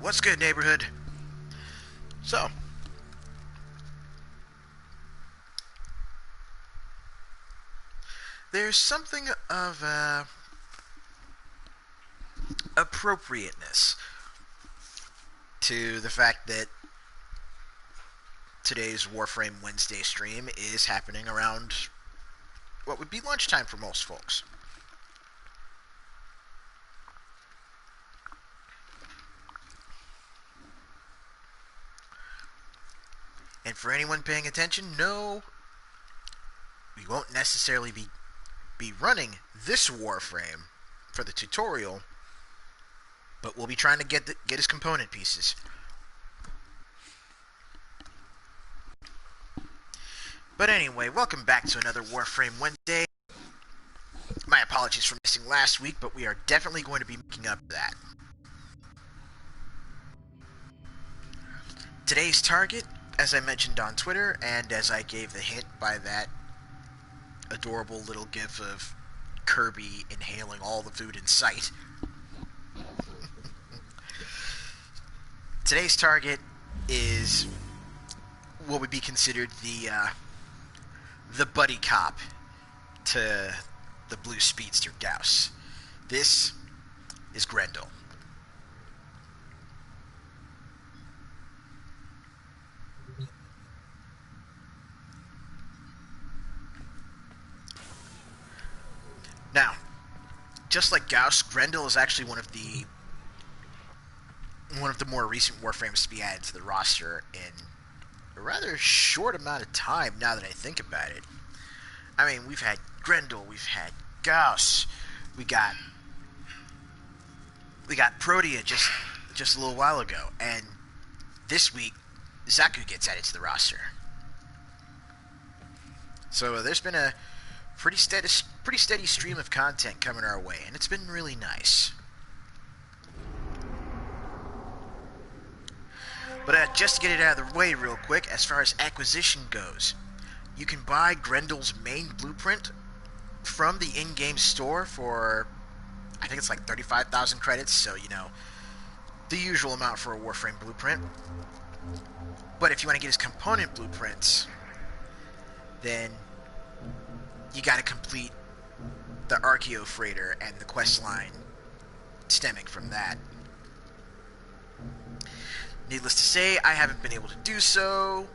What's good, neighborhood? So, there's something of appropriateness to the fact that today's Warframe Wednesday stream is happening around what would be lunchtime for most folks. And for anyone paying attention, no, we won't necessarily be running this Warframe for the tutorial, but we'll be trying to get his component pieces. But anyway, welcome back to another Warframe Wednesday. My apologies for missing last week, but we are definitely going to be making up for that. Today's target, as I mentioned on Twitter, and as I gave the hint by that adorable little gif of Kirby inhaling all the food in sight. Today's target is what would be considered the buddy cop to the blue speedster Gauss. This is Grendel. Now, just like Gauss, Grendel is actually one of the more recent Warframes to be added to the roster in a rather short amount of time, now that I think about it. I mean, we've had Grendel, we've had Gauss, we got Protea just a little while ago, and this week Zaku gets added to the roster. So there's been a pretty steady stream of content coming our way, and it's been really nice. But just to get it out of the way real quick, as far as acquisition goes, you can buy Grendel's main blueprint from the in-game store for, I think it's like 35,000 credits, so, you know, the usual amount for a Warframe blueprint. But if you want to get his component blueprints, then you gotta complete the Archeo Freighter and the quest line stemming from that. Needless to say, I haven't been able to do so,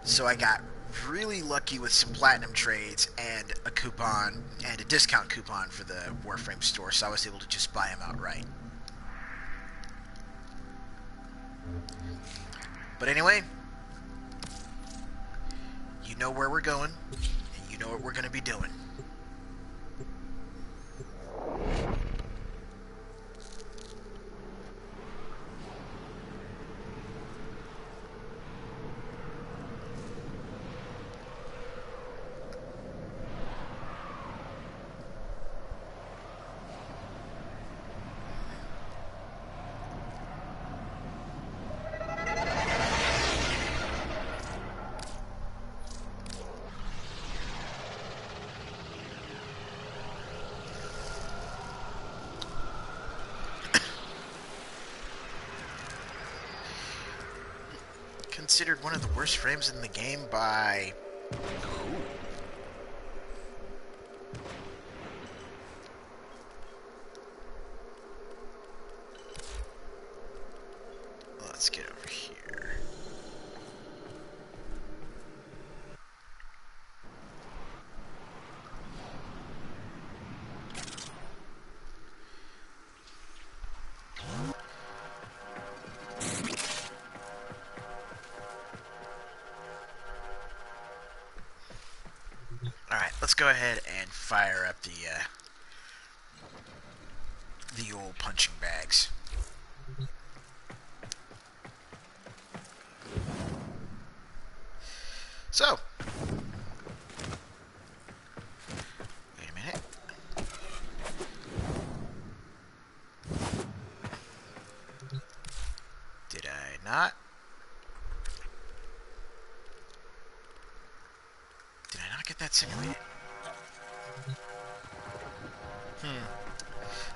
so I got really lucky with some platinum trades and a coupon, and a discount coupon for the Warframe store, so I was able to just buy them outright. But anyway, you know where we're going, and you know what we're going to be doing. Considered one of the worst frames in the game by... Ooh. Let's get over here. Alright, let's go ahead and fire up the old punching bags. So, wait a minute. Did I not? Did I not get that simulated?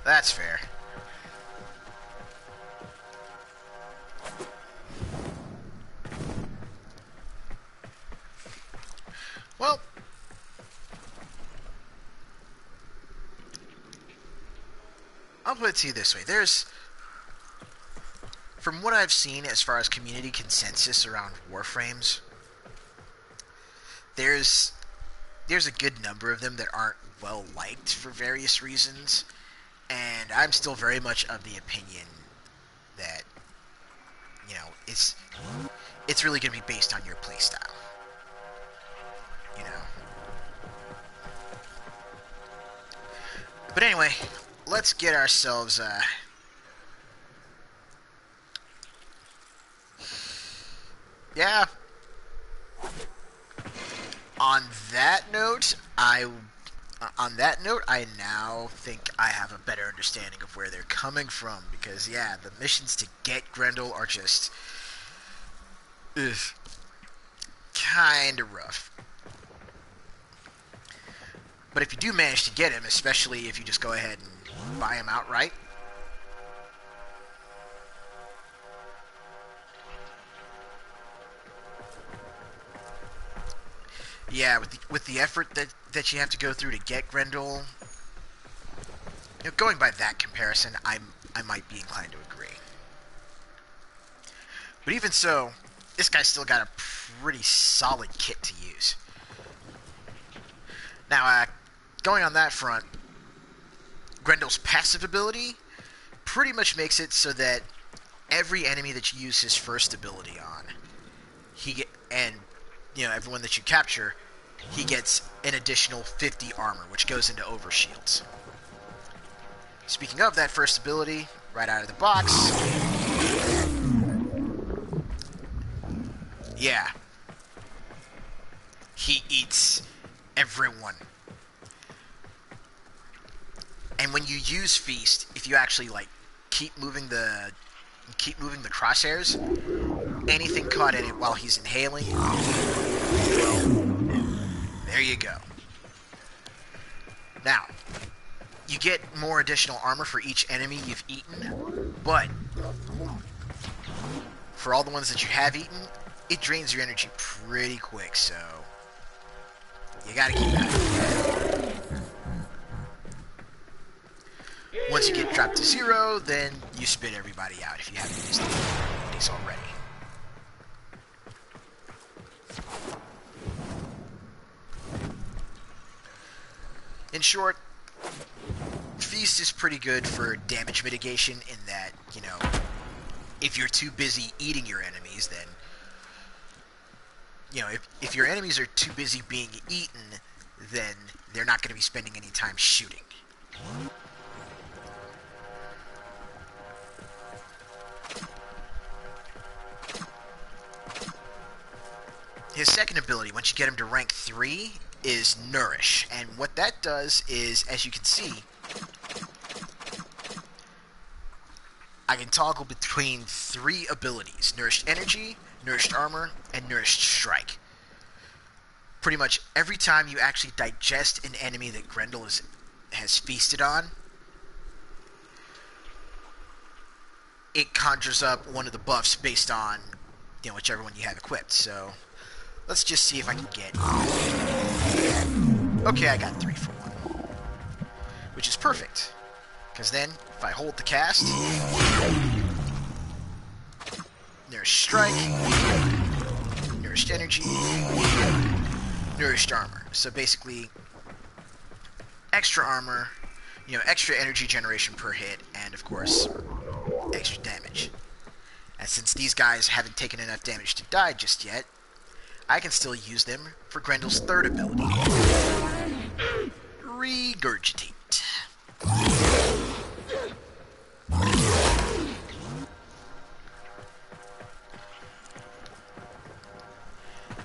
That's fair. I'll put it to you this way. From what I've seen as far as community consensus around Warframes, there's a good number of them that aren't well liked for various reasons, and I'm still very much of the opinion that, you know, it's really going to be based on your playstyle. You know. But anyway, let's get ourselves yeah. On that note, I now think I have a better understanding of where they're coming from, because yeah, the missions to get Grendel are just kind of rough. But if you do manage to get him, especially if you just go ahead and buy him outright, yeah, with the effort that you have to go through to get Grendel, you know, going by that comparison, I might be inclined to agree. But even so, this guy's still got a pretty solid kit to use. Now, going on that front, Grendel's passive ability pretty much makes it so that every enemy that you use his first ability on, you know, everyone that you capture, he gets an additional 50 armor, which goes into overshields. Speaking of that first ability, right out of the box, yeah, he eats everyone. And when you use Feast, if you actually like keep moving the crosshairs, anything caught in it while he's inhaling, well, there you go. Now, you get more additional armor for each enemy you've eaten, but for all the ones that you have eaten, it drains your energy pretty quick, so you gotta keep that. Once you get dropped to 0, then you spit everybody out if you haven't used the abilities already. In short, Feast is pretty good for damage mitigation in that, you know, if you're too busy eating your enemies, then, you know, if your enemies are too busy being eaten, then they're not going to be spending any time shooting. His second ability, once you get him to rank 3, is Nourish. And what that does is, as you can see, I can toggle between 3 abilities: Nourished Energy, Nourished Armor, and Nourished Strike. Pretty much every time you actually digest an enemy that Grendel has feasted on, it conjures up one of the buffs based on, you know, whichever one you have equipped. So let's just see if I can get... Okay, I got 3 for 1. Which is perfect. Because then, if I hold the cast... Nourished Strike... Nourished Energy... Nourished Armor. So basically, extra armor, you know, extra energy generation per hit, and of course, extra damage. And since these guys haven't taken enough damage to die just yet, I can still use them for Grendel's third ability. Regurgitate.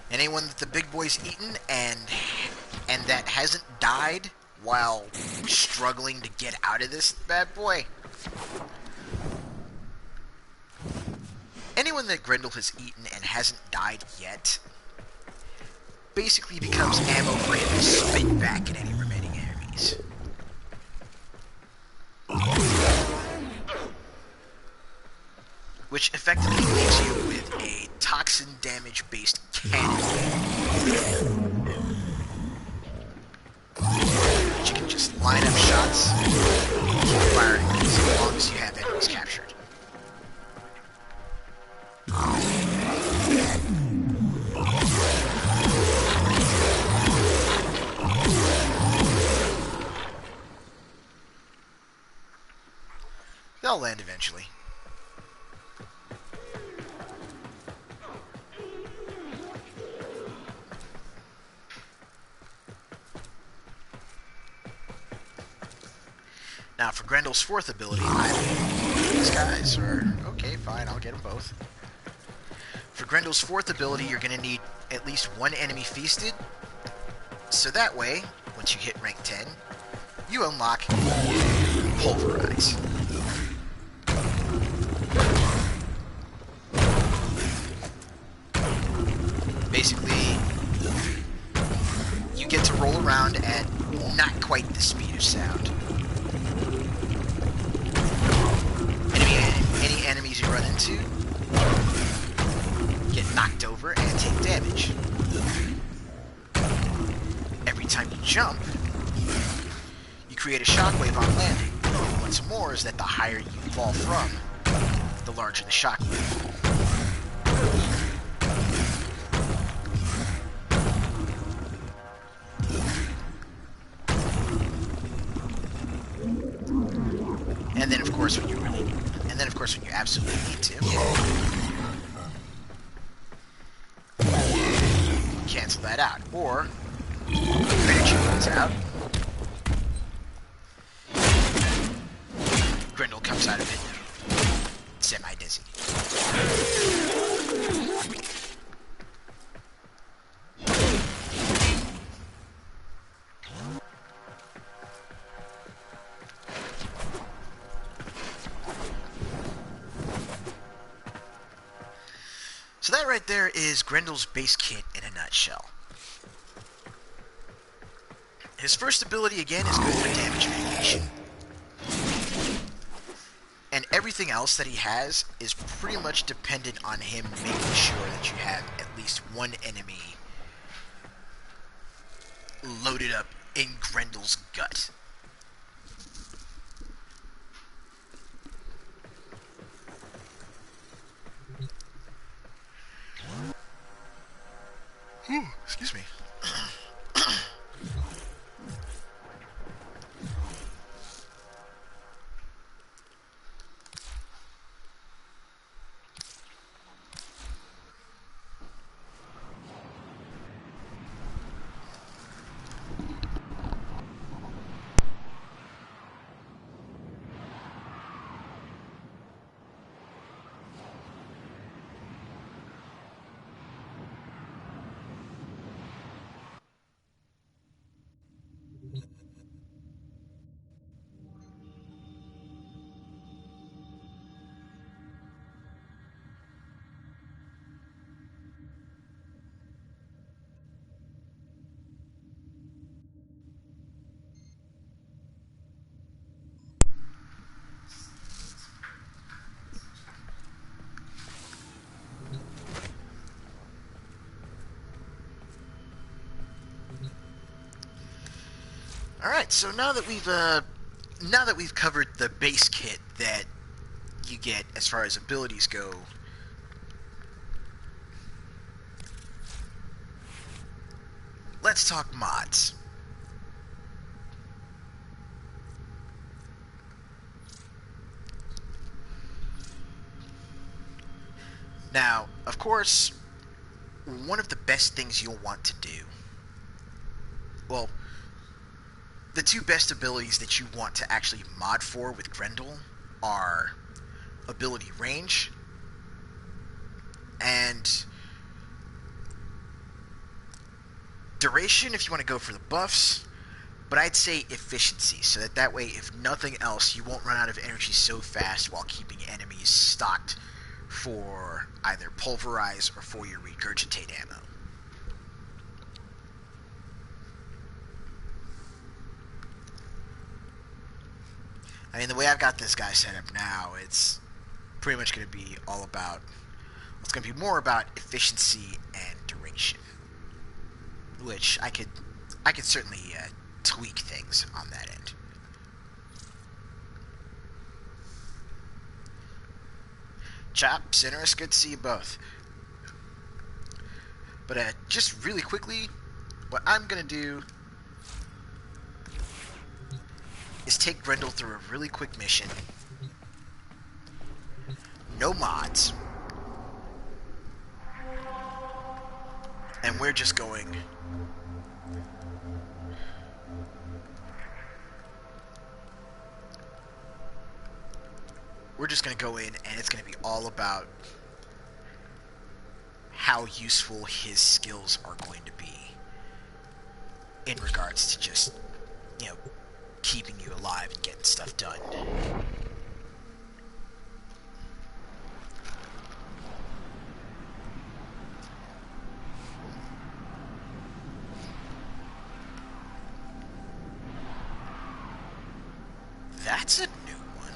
Anyone that the big boy's eaten and that hasn't died while struggling to get out of this bad boy. Anyone that Grendel has eaten and hasn't died yet basically becomes ammo for him to spit back at any remaining enemies. Which effectively leaves you with a toxin damage based cannon, which you can just line up shots, keep firing as long as you have enemies captured. They'll land eventually. Now for Grendel's fourth ability, these guys are... Okay, fine, I'll get them both. For Grendel's fourth ability, you're going to need at least one enemy feasted. So that way, once you hit rank 10, you unlock Pulverize. Basically, you get to roll around at not quite the speed of sound. Any enemies you run into get knocked over and take damage. Every time you jump, you create a shockwave on landing. What's more is that the higher you fall from, the larger the shockwave. And then, of course, when you absolutely need to, cancel that out. Or, energy runs out. Grendel comes out of it semi-dizzy. So that right there is Grendel's base kit in a nutshell. His first ability, again, is good for damage mitigation. And everything else that he has is pretty much dependent on him making sure that you have at least one enemy loaded up in Grendel's gut. Ooh, excuse me. Alright, so now that we've covered the base kit that you get as far as abilities go, let's talk mods. Now, of course, one of the best things you'll want to do, well, the two best abilities that you want to actually mod for with Grendel are ability range and duration if you want to go for the buffs, but I'd say efficiency, so that way, if nothing else, you won't run out of energy so fast while keeping enemies stocked for either pulverize or for your regurgitate ammo. I mean, the way I've got this guy set up now, it's pretty much going to be all about, it's going to be more about efficiency and duration, which I could certainly tweak things on that end. Chop, Sinner, good to see you both. But just really quickly, what I'm going to do is take Grendel through a really quick mission. No mods. And we're just going... We're just going to go in, and it's going to be all about how useful his skills are going to be in regards to just, you know, keeping you alive and getting stuff done. That's a new one.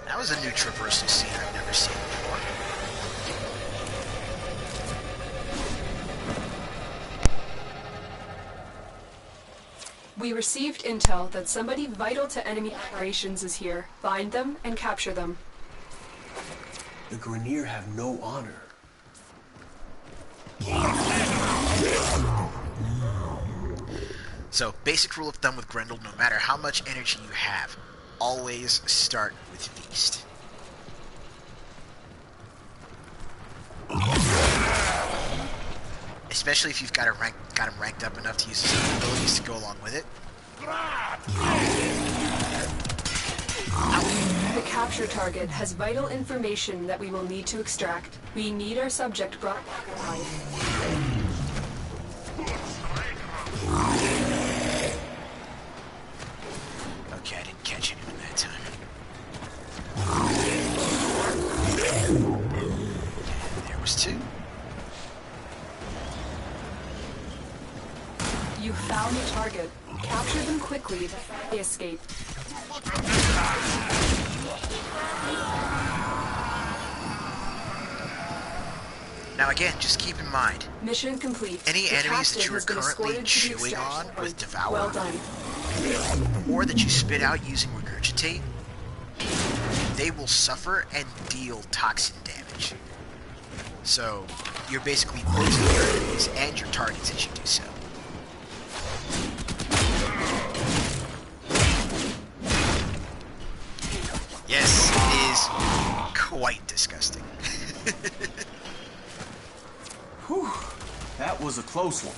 That was a new traversal scene I've never seen before. We received intel that somebody vital to enemy operations is here. Find them and capture them. The Grineer have no honor. So, basic rule of thumb with Grendel, no matter how much energy you have, always start with Feast. Especially if you've got him ranked up enough to use his own abilities to go along with it. The capture target has vital information that we will need to extract. We need our subject brought back alive. Okay, I didn't catch anyone that time. And there was two. You found the target. Capture them quickly before they escape. Now again, just keep in mind, Mission complete. any The enemies that captain you are has been currently escorted to the chewing on extraction with point. Devour, Well done. or that you spit out using Regurgitate, they will suffer and deal toxin damage. So, you're basically poisoning your enemies and your targets as you do so. Yes, it is quite disgusting. Whew, that was a close one.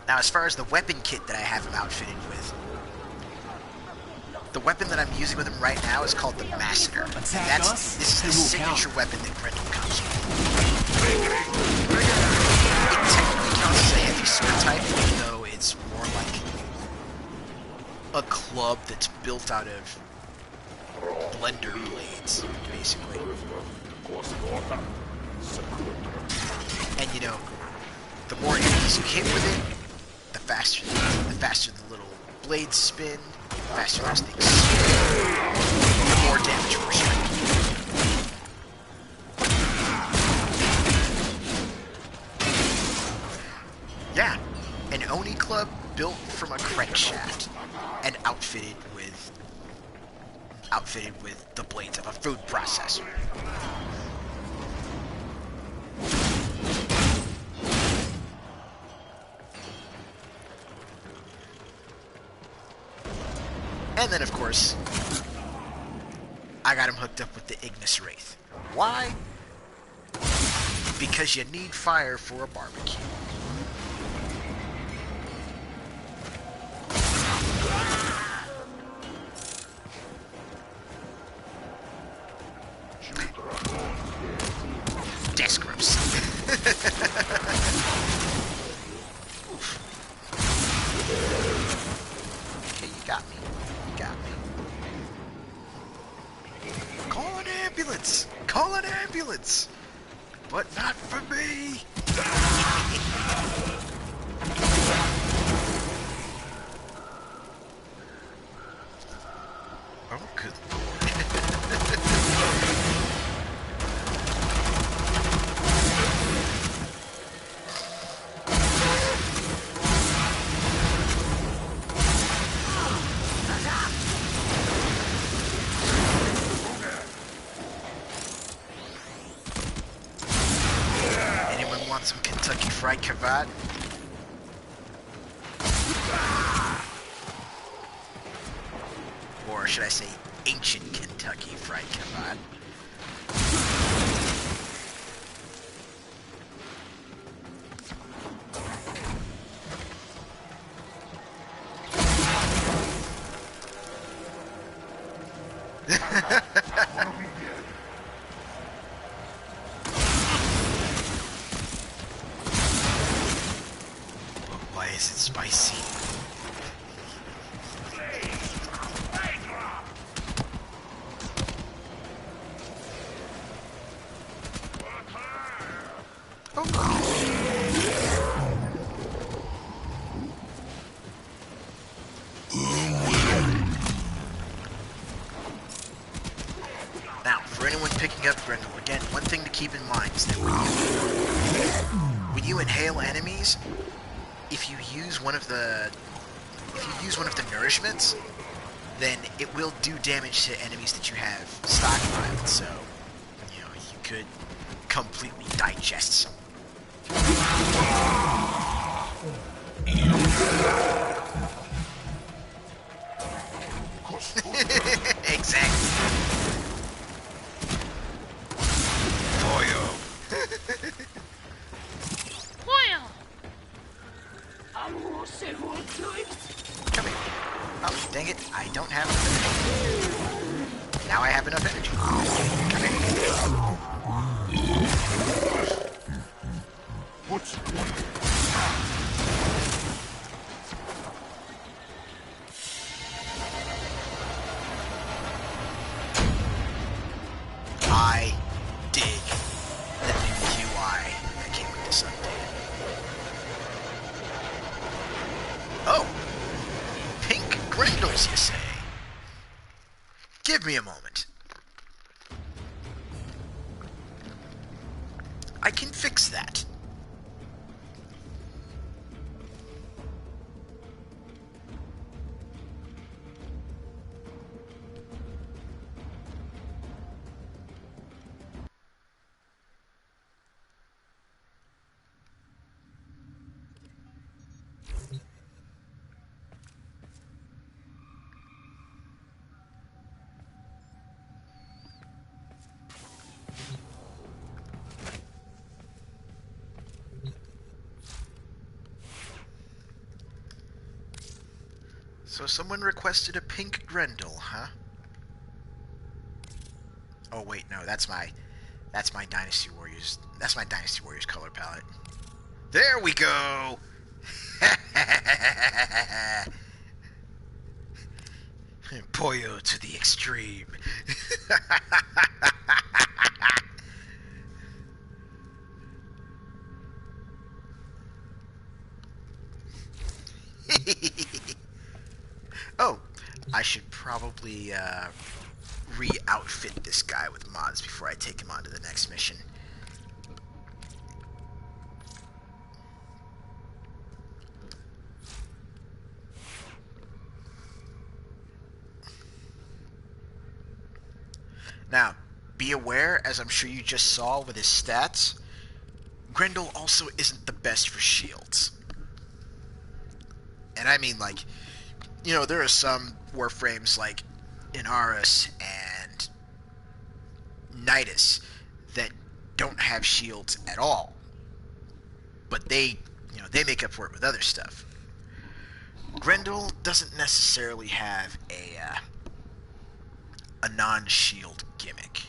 Now, as far as the weapon kit that I have him outfitted with, the weapon that I'm using with him right now is called the Massacre. This is the signature weapon that Grendel comes with. It technically counts as a heavy sword type, even though it's more like a club that's built out of blender blades, basically. And you know, the more enemies you hit with it, the faster the little blades spin, the faster those things spin, the more damage per strike. Yeah, an Oni club built from a crankshaft and outfitted with the blades of a food processor. And then, of course, I got him hooked up with the Ignis Wraith. Why? Because you need fire for a barbecue. That's gross. Okay, you got me. You got me. Call an ambulance! Call an ambulance! But not for me! Oh, good lord. Kavat. Or should I say ancient Kentucky fried Kavat. Why is it spicy? Now, for anyone picking up Grendel, again, one thing to keep in mind is that when you inhale enemies, if you use one of the nourishments, then it will do damage to enemies that you have stockpiled. So, you know, you could completely digest some. Exactly. Foil. Foil! Come here. Oh, dang it. I don't have enough energy. Now I have enough energy. Come here. What's I dig the new UI that came with this update. Oh! Pink Grendels, you say? Give me a moment. I can fix that. So someone requested a pink Grendel, huh? Oh wait, no, that's my Dynasty Warriors. That's my Dynasty Warriors color palette. There we go. Pollo to the extreme. Oh, I should probably re-outfit this guy with mods before I take him on to the next mission. Now, be aware, as I'm sure you just saw with his stats, Grendel also isn't the best for shields. And I mean, like, you know, there are some Warframes like Inaris and Nidus that don't have shields at all. But they, you know, they make up for it with other stuff. Grendel doesn't necessarily have a non-shield gimmick.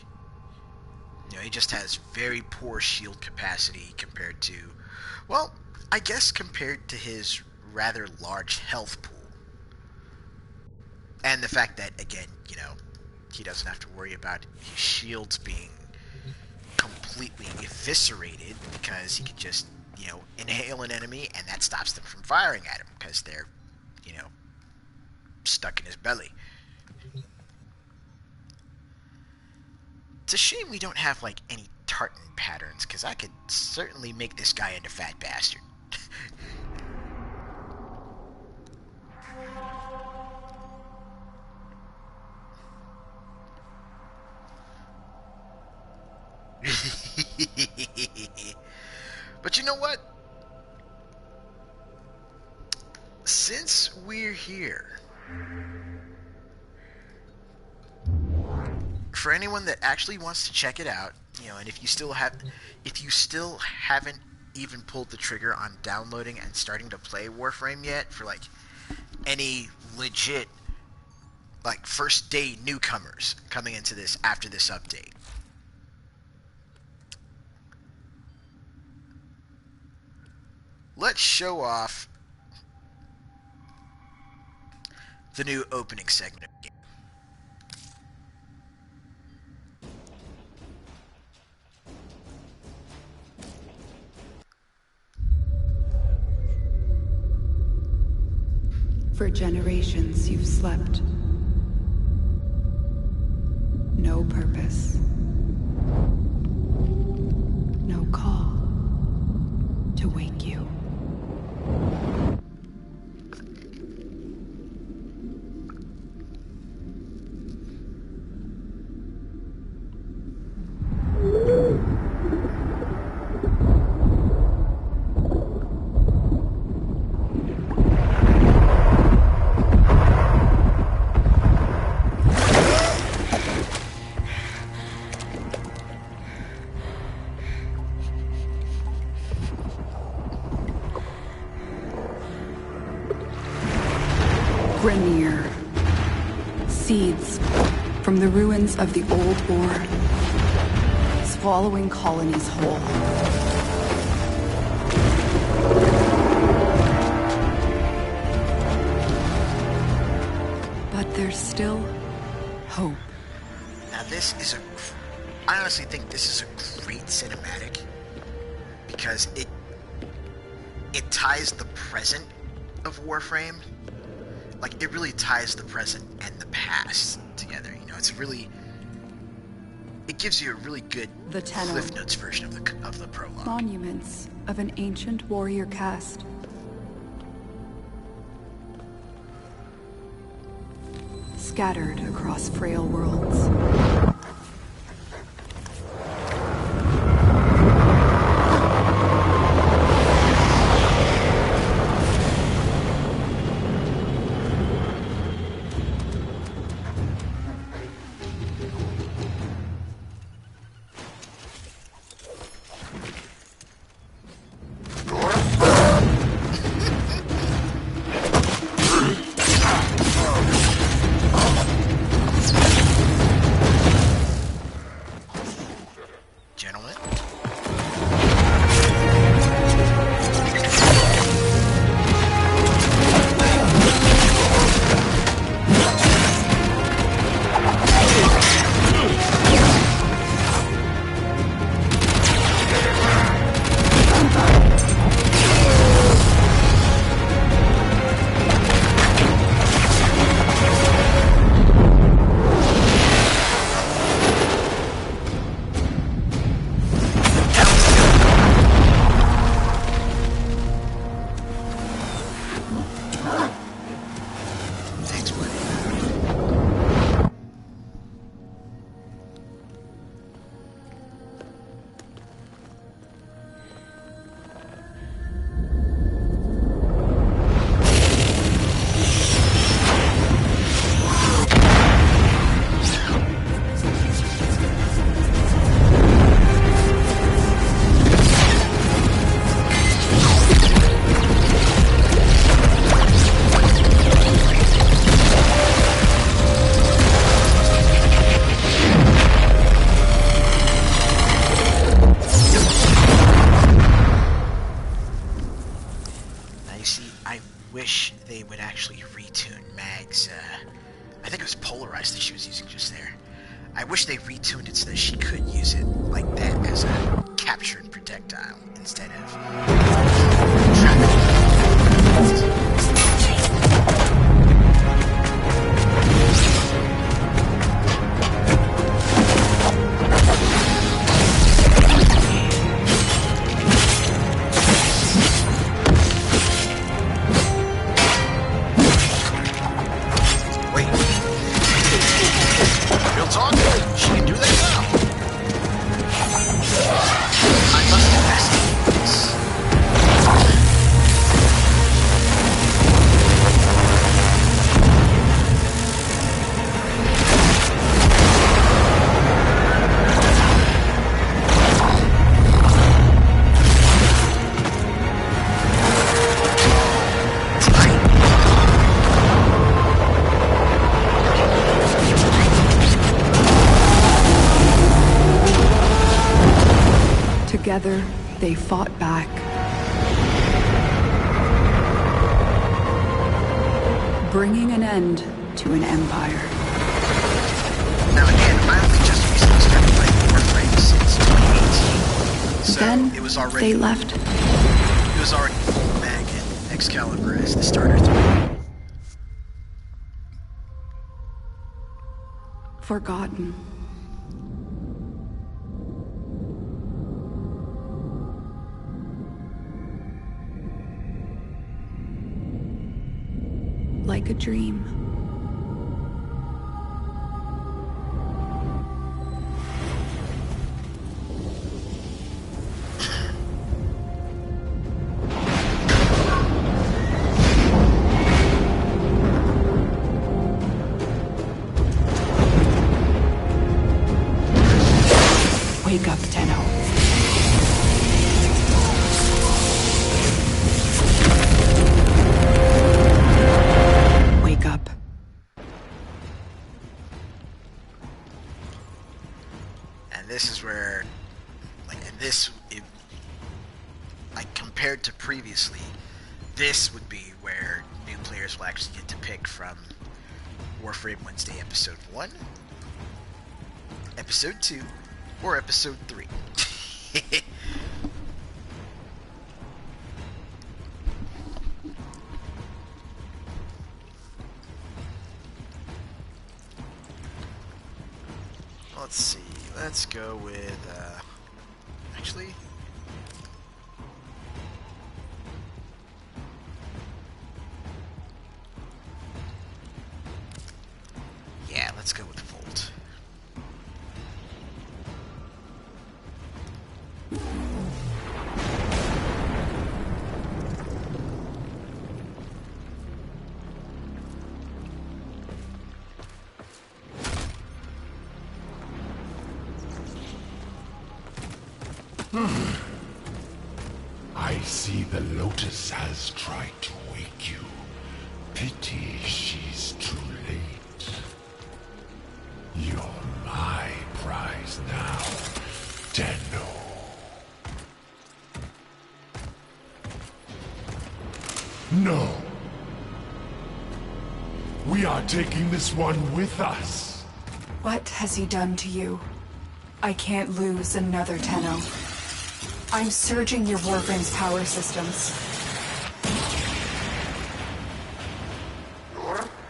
You know, he just has very poor shield capacity compared to, well, I guess compared to his rather large health pool. And the fact that, again, you know, he doesn't have to worry about his shields being completely eviscerated because he can just, you know, inhale an enemy and that stops them from firing at him because they're, you know, stuck in his belly. It's a shame we don't have, like, any tartan patterns, because I could certainly make this guy into Fat Bastard. But you know what? since we're here, for anyone that actually wants to check it out, you know, and if you still haven't even pulled the trigger on downloading and starting to play Warframe yet, for like any legit like first day newcomers coming into this after this update, let's show off the new opening segment of the game. For generations you've slept. No purpose. No call to wake you. Seeds from the ruins of the old war, swallowing colonies whole. But there's still hope. Now I honestly think this is a great cinematic because it ties the present of Warframe. Like, it really ties the present and the past together, you know, it gives you a really good Cliff Notes version of the prologue. Monuments of an ancient warrior caste. Scattered across frail worlds. I wish they retuned it so that she could use it like that as a captured projectile instead of Together, they fought back. Bringing an end to an empire. Now again, I only just recently started playing Warframes since 2018. So Then it was already... they left. It was already full mag in Excalibur as the starter 3. Forgotten. Like a dream. Wake up, Tenno. Wake up. And this is where, like, like, compared to previously, this would be where new players will actually get to pick from Warframe Wednesday Episode 1, Episode 2, or Episode 3. Let's see. Let's go with, actually... yeah, let's go with Volt. I see the Lotus has tried to wake you. Pity she's too late. You're my prize now, Tenno. No. We are taking this one with us. What has he done to you? I can't lose another Tenno. I'm surging your Warframe's power systems.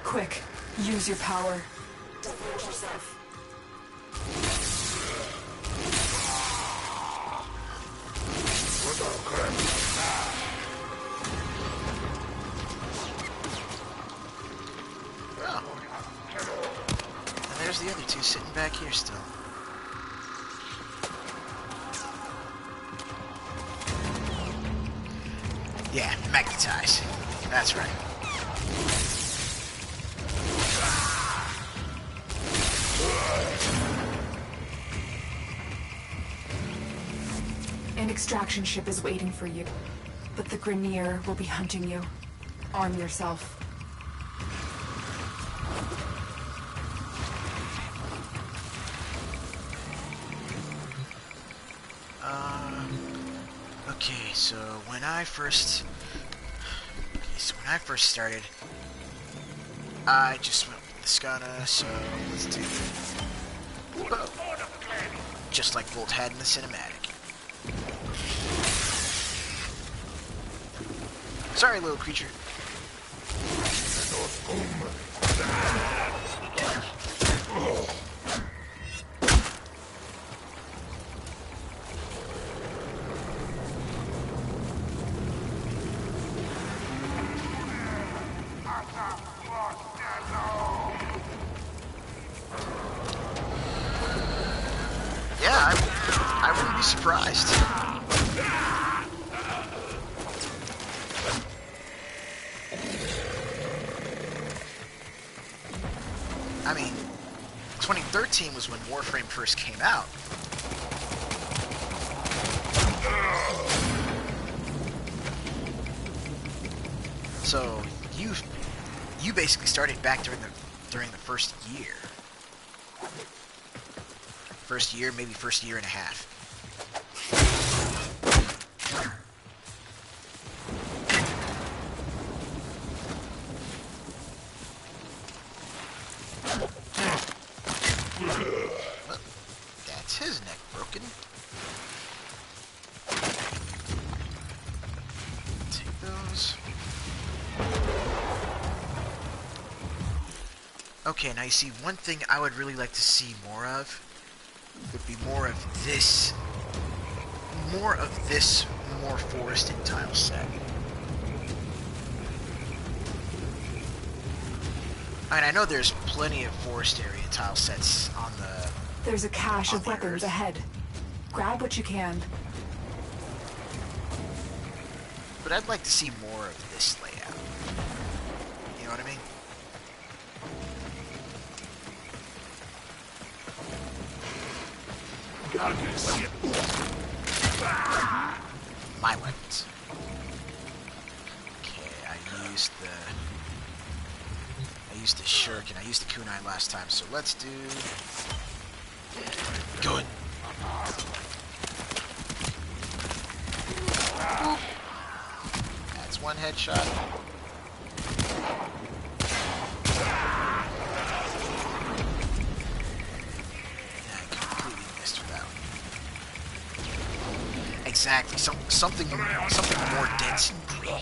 Quick, use your power. Defend yourself. Oh. And there's the other two sitting back here still. Yeah, magnetize. That's right. An extraction ship is waiting for you, but the Grenier will be hunting you. Arm yourself. Okay, so when I first started, I just went with the Skana, so let's do the bow. Just like Volt had in the cinematic. Sorry, little creature. Yeah, I wouldn't be surprised. I mean, 2013 was when Warframe first came out. So you basically started back during the first year. First year, maybe first year and a half. Okay, now you see, one thing I would really like to see more of would be more of this more forested tile set. I mean, I know there's plenty of forest area tile sets on the... There's a cache on of the weapons Earth. ahead. Grab what you can. But I'd like to see more of this layout. You know what I mean? Gotta get it. My weapons. Okay, I used the shuriken. I used the kunai last time, so let's do... Good. That's one headshot. I completely missed with that one. Exactly. Something more dense and green.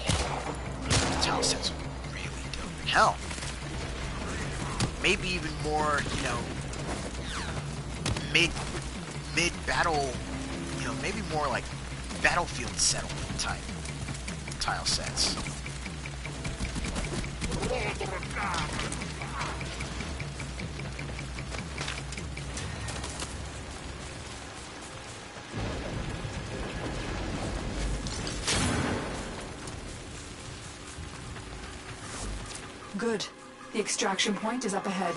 The tile sets would be really dope. Hell, maybe even more, you know, mid battle, you know, maybe more like battlefield settlement type tile sets. Good. The extraction point is up ahead.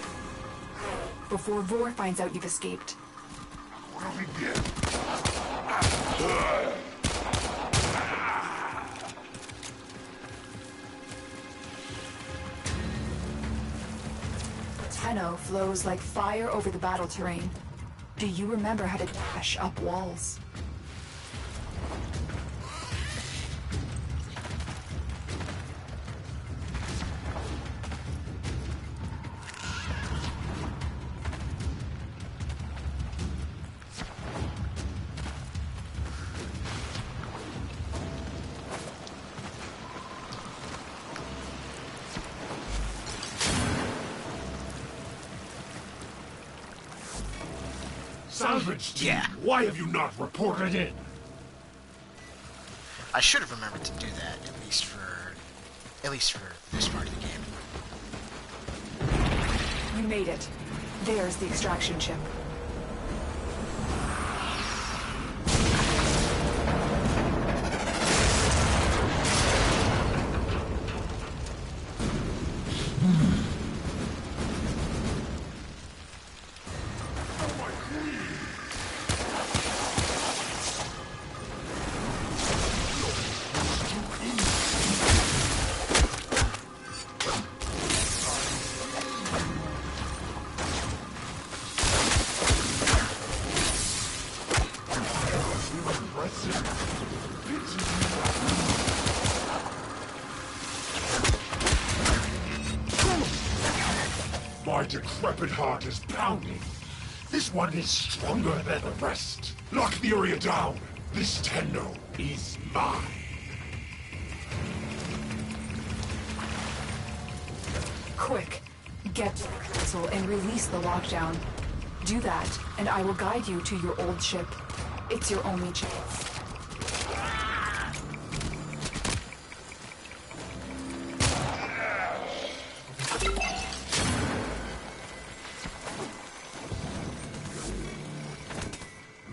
Before Vor finds out you've escaped. Tenno flows like fire over the battle terrain. Do you remember how to dash up walls? Salvage team, Yeah. why have you not reported in? I should have remembered to do that, at least for this part of the game. You made it. There's the extraction chip. My decrepit heart is pounding. This one is stronger than the rest. Lock the area down. This Tenno is mine. Quick. Get the console and release the lockdown. Do that, and I will guide you to your old ship. It's your only chance.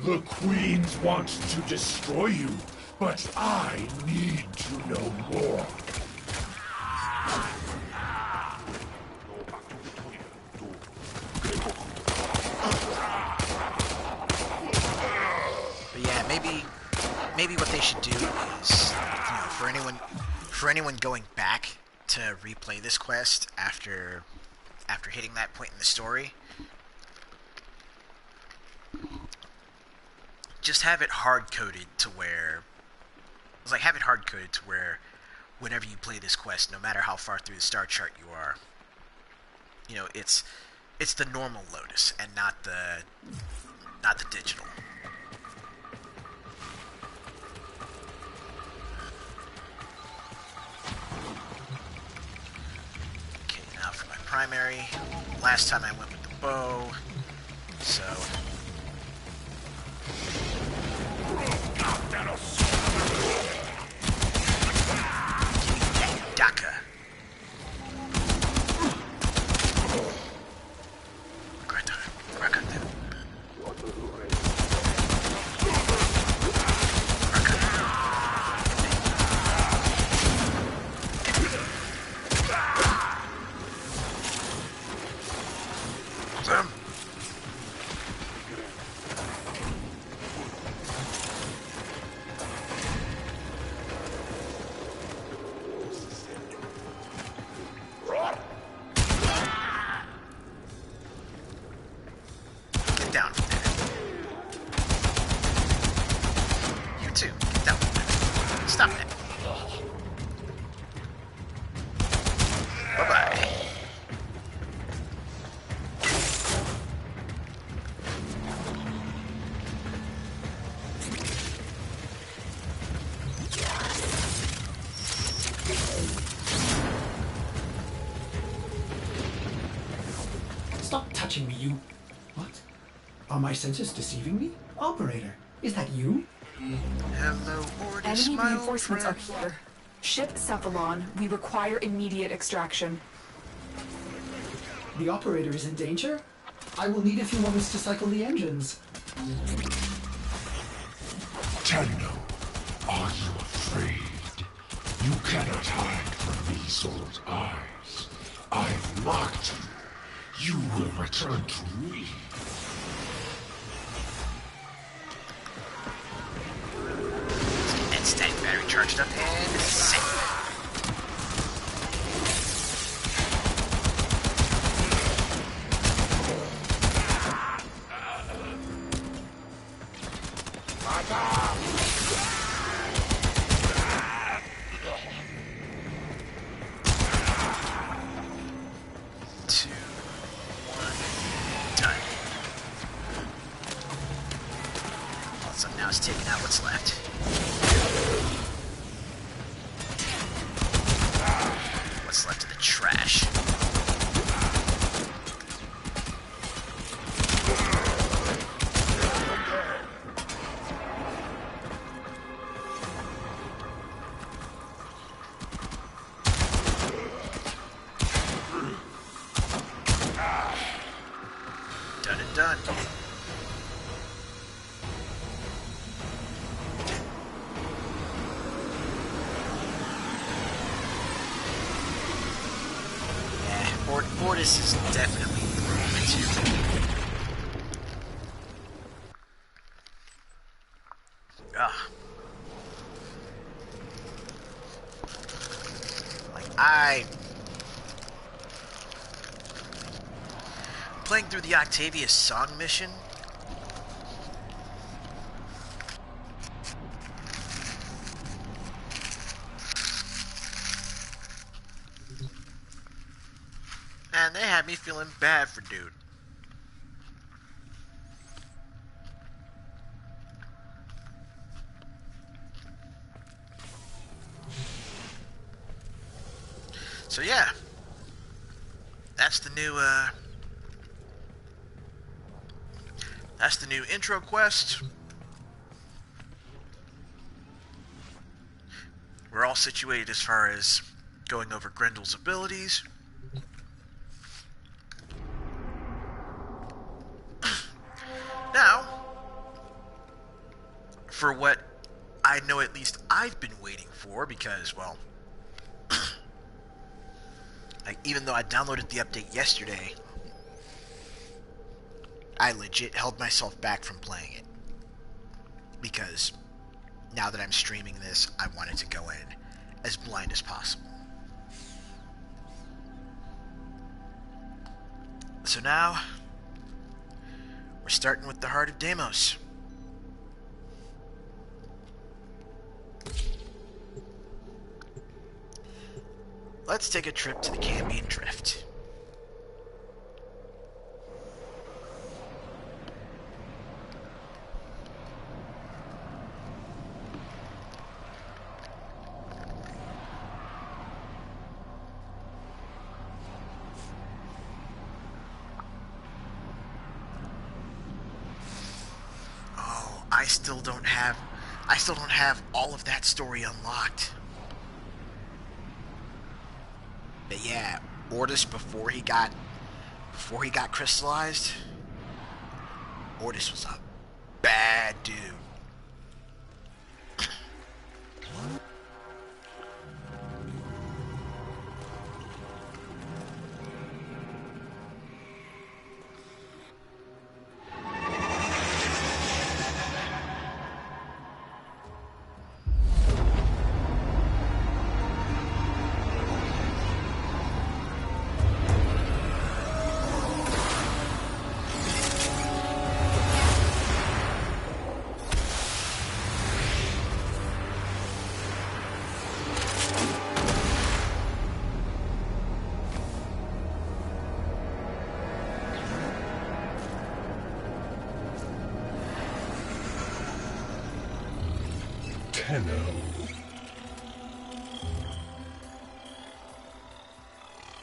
The Queens want to destroy you, but I need to know more. But yeah, maybe what they should do is, you know, for anyone going back to replay this quest after hitting that point in the story, just have it hard-coded to where... whenever you play this quest, no matter how far through the star chart you are, you know, it's the normal Lotus and not the digital. Okay, now for my primary last time I went with the bow, so... Daka. Stop touching me, you... What? Are my senses deceiving me? Operator, is that you? Hello, Ordis, Enemy my old reinforcements are friend. here. Ship Cephalon, we require immediate extraction. The operator is in danger? I will need a few moments to cycle the engines. Tenno, are you afraid? You cannot hide from these old eyes. I've marked you. You will return to me. And static battery charged up and safe. Taking out what's left. What's left of the trash? Done and done. This is definitely too. Like playing through the Octavius song mission. And they had me feeling bad for dude. So yeah, that's the new intro quest. We're all situated as far as going over Grendel's abilities. Now, for what I know at least I've been waiting for, because, well, like, even though I downloaded the update yesterday, I legit held myself back from playing it. Because now that I'm streaming this, I wanted to go in as blind as possible. So now, we're starting with the Heart of Deimos. Let's take a trip to the Cambion Drift. I still don't have all of that story unlocked. But yeah, Ordis before he got crystallized, Ordis was a bad dude.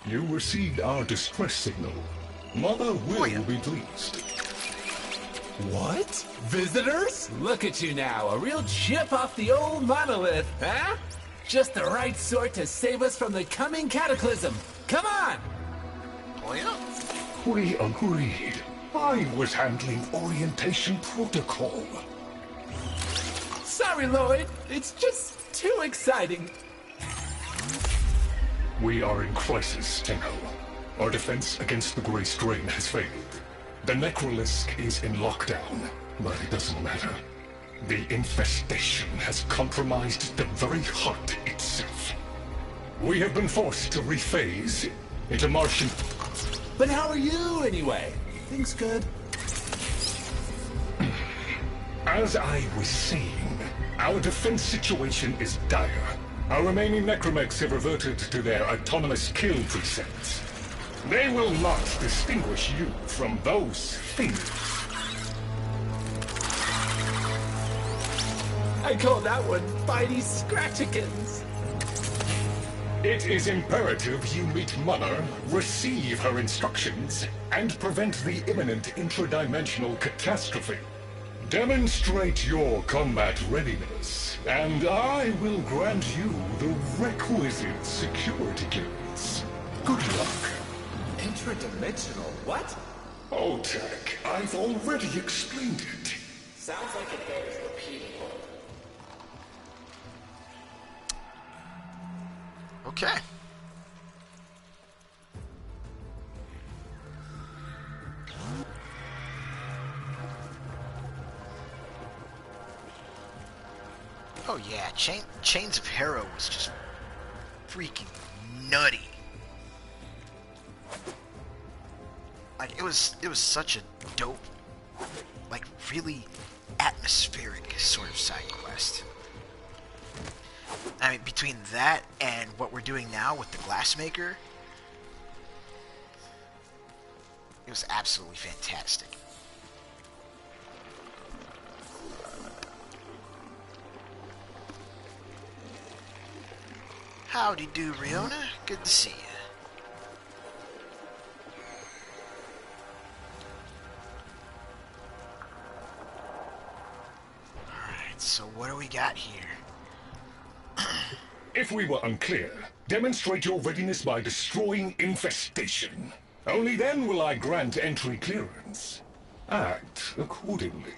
You received our distress signal. Mother will be pleased. What? Visitors? Look at you now, a real chip off the old monolith, huh? Just the right sort to save us from the coming cataclysm. Come on! Oh yeah? We agreed. I was handling orientation protocol. Sorry, Lloyd. It's just too exciting. We are in crisis, Tenno. Our defense against the Grey Strain has failed. The Necrolisk is in lockdown, but it doesn't matter. The infestation has compromised the very heart itself. We have been forced to rephase into Martian... But how are you, anyway? Things good? As I was saying, our defense situation is dire. Our remaining necromechs have reverted to their autonomous kill precepts. They will not distinguish you from those things. I call that one Bitey Scratchikins. It is imperative you meet Mother, receive her instructions, and prevent the imminent intradimensional catastrophe. Demonstrate your combat readiness, and I will grant you the requisite security clearance. Good luck. Intradimensional what? Oh, Tech, I've already explained it. Sounds like it bears repeating. Okay. Oh yeah, Chains of Hero was just freaking nutty. Like it was such a dope, like really atmospheric sort of side quest. I mean, between that and what we're doing now with the Glassmaker, it was absolutely fantastic. Howdy do, Riona. Good to see you. Alright, so what do we got here? If we were unclear, demonstrate your readiness by destroying infestation. Only then will I grant entry clearance. Act accordingly.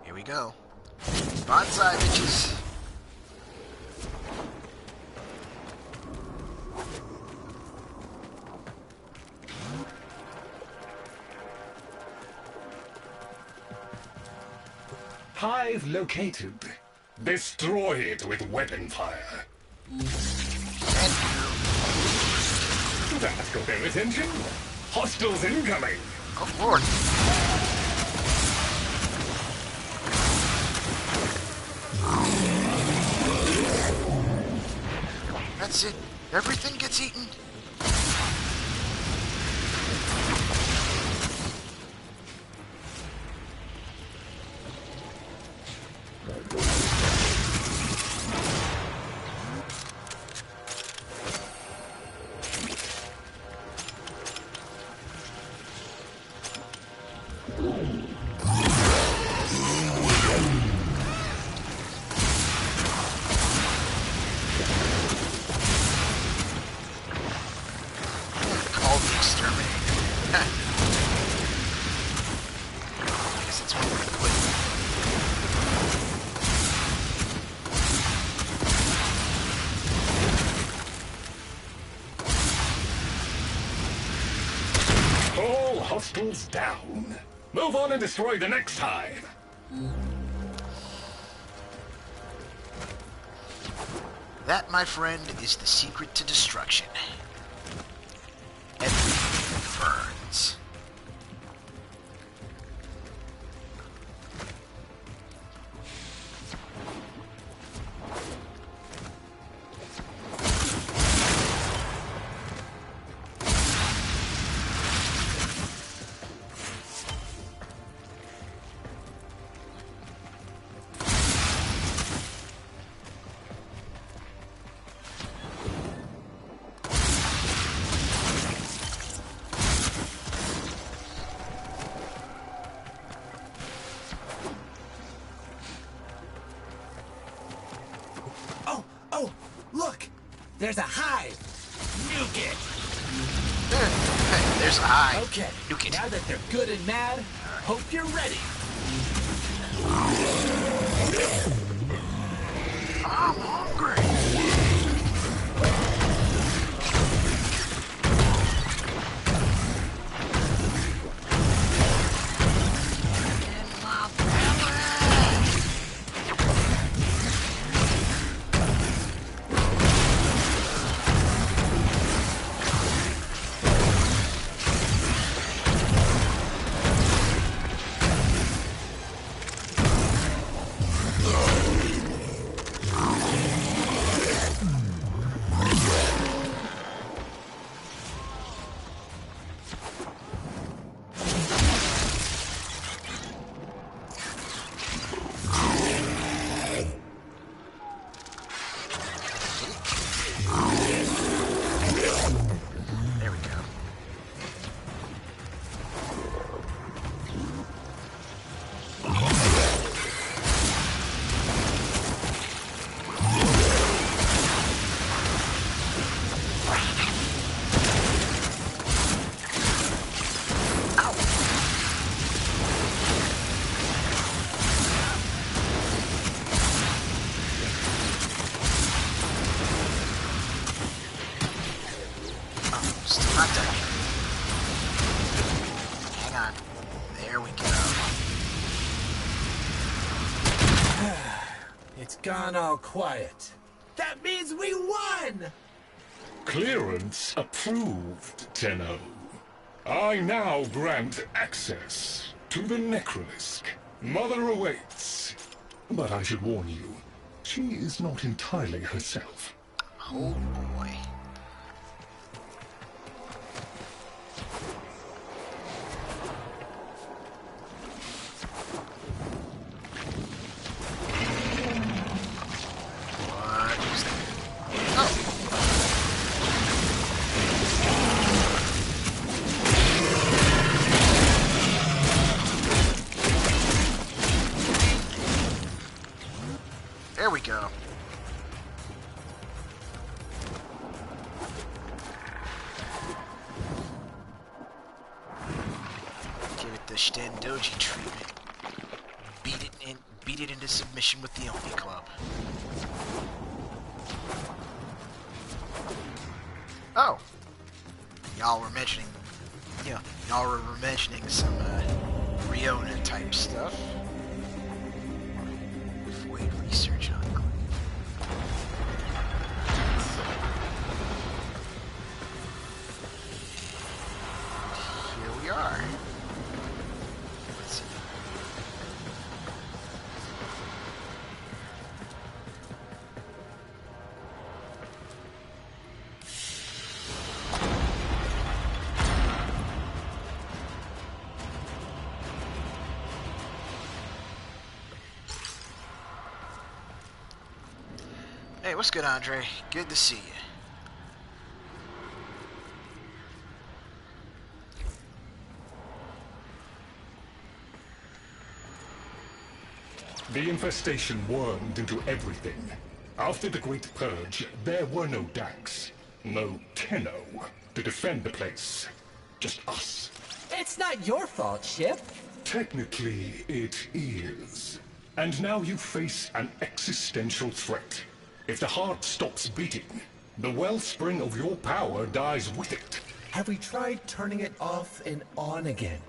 Here we go. Bonsai, bitches. Hive located. Destroy it with weapon fire. That got their attention. Hostiles incoming. Oh, Lord. That's it. Everything gets eaten. hostiles down. Move on and destroy the next hive. That, my friend, is the secret to destruction. Everything burns. Oh, look! There's a hive! Nuke it! There's a hive. Okay, Nuke it. now that they're good and mad, hope you're ready. I'm hungry. In my belly. There we go. Still not done yet. Hang on. There we go. It's gone all quiet. That means we won! Clearance approved, Tenno. I now grant access to the Necrolisk. Mother awaits. But I should warn you, she is not entirely herself. Oh boy. What is that? Oh. There we go. Give it the Shtendoji treatment. Beat it into submission with the Oni Club. Oh. Y'all were mentioning some Riona type stuff. Void research enclave. Here we are. Let's see. Hey, what's good, Andre? Good to see you. The infestation wormed into everything. After the Great Purge, there were no Dax, no Tenno to defend the place. Just us. It's not your fault, Ship. Technically, it is. And now you face an existential threat. If the heart stops beating, the wellspring of your power dies with it. Have we tried turning it off and on again?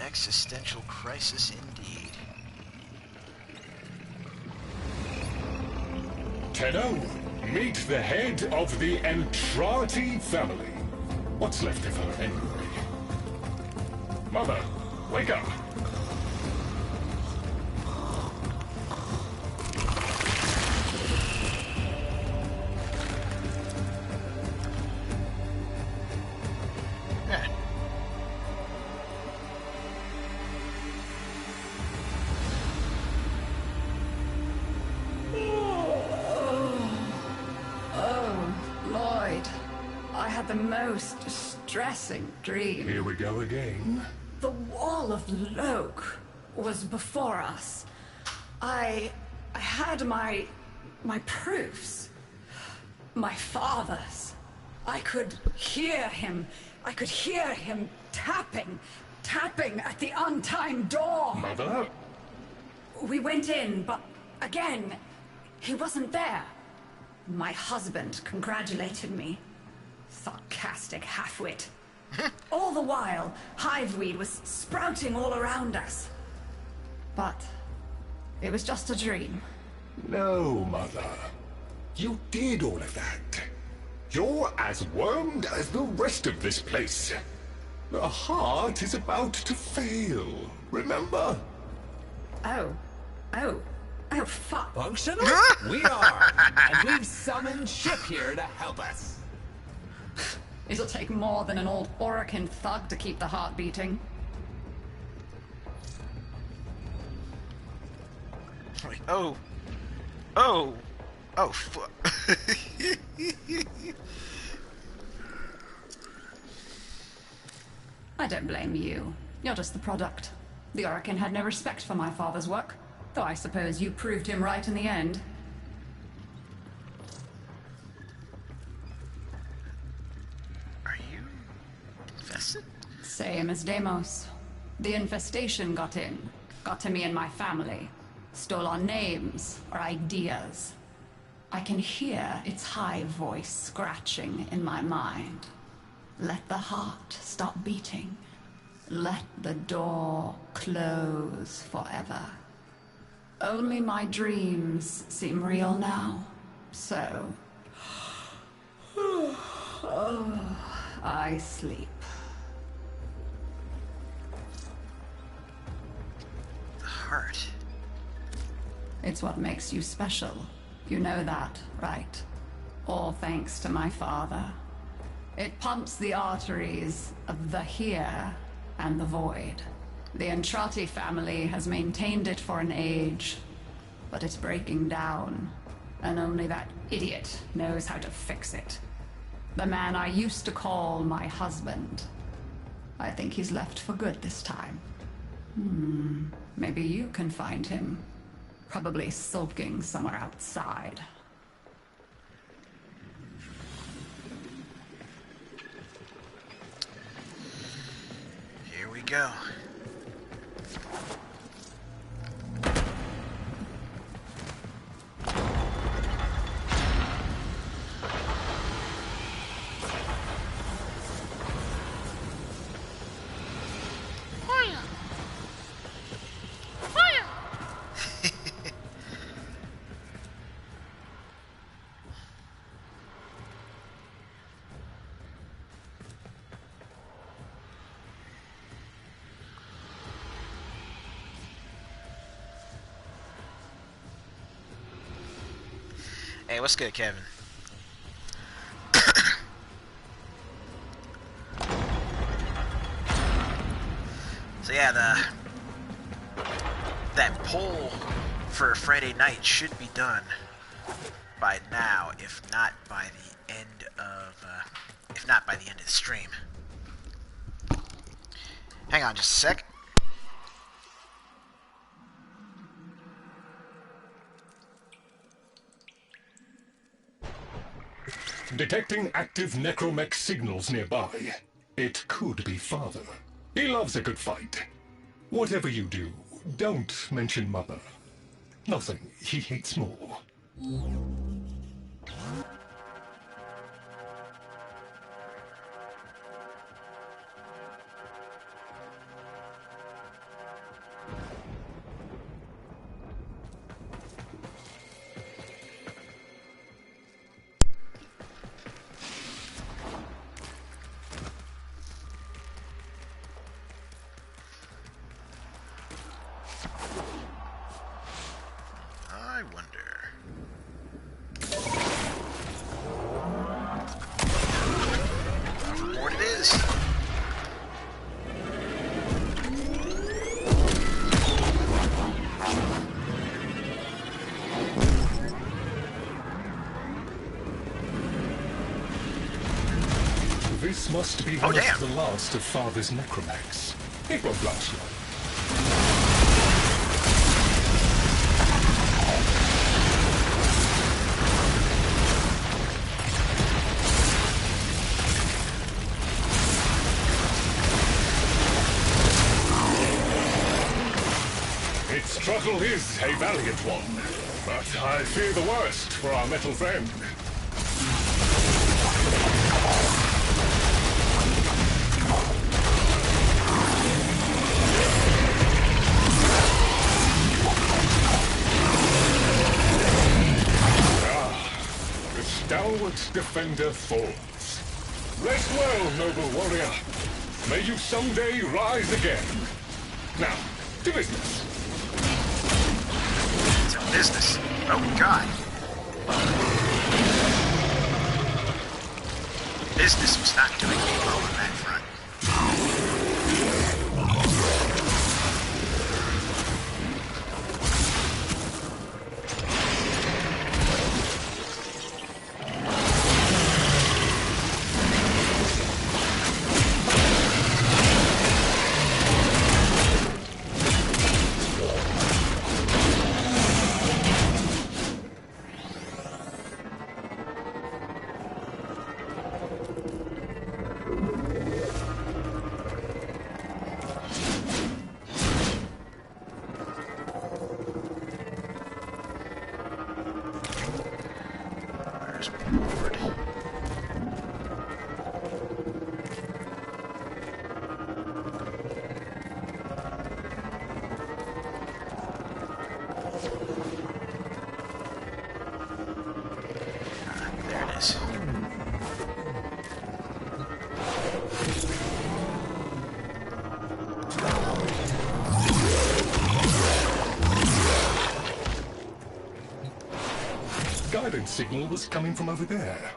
Existential crisis indeed. Tenno, meet the head of the Entrati family. What's left of her, anyway? Mother, wake up! The most distressing dream. Here we go again. The wall of Loc was before us. I had my proofs. My father's. I could hear him. I could hear him tapping at the untimed door. Mother? We went in, but again, he wasn't there. My husband congratulated me. Sarcastic halfwit. All the while, hiveweed was sprouting all around us. But it was just a dream. No, Mother. You did all of that. You're as wormed as the rest of this place. The heart is about to fail, remember? Oh, fuck. Functional? We are, and we've summoned ship here to help us. It'll take more than an old Orokin thug to keep the heart beating. Like, oh, fuck. I don't blame you. You're just the product. The Orokin had no respect for my father's work, though I suppose you proved him right in the end. Same as Deimos. The infestation got in, got to me and my family, stole our names, our ideas. I can hear its high voice scratching in my mind. Let the heart stop beating. Let the door close forever. Only my dreams seem real now, so... I sleep. Heart. It's what makes you special. You know that, right? All thanks to my father. It pumps the arteries of the here and the void. The Entrati family has maintained it for an age, but it's breaking down, and only that idiot knows how to fix it. The man I used to call my husband. I think he's left for good this time. Maybe you can find him. Probably sulking somewhere outside. Here we go. Hey, what's good, Kevin? So yeah, that poll for Friday night should be done by now, if not by the end of the stream. Hang on just a sec. Detecting active necromech signals nearby. It could be Father. He loves a good fight. Whatever you do, don't mention Mother. Nothing he hates more. I wonder. What it is. This must be Oh, one damn. of the last of Father's necromax. It won't last long. Its struggle is a valiant one, but I fear the worst for our metal friend. The stalwart defender falls. Rest well, noble warrior. May you someday rise again. Now, to business. To business. Oh, God. Business was not doing well on that front. There's board. There it is. Guidance signal was coming from over there.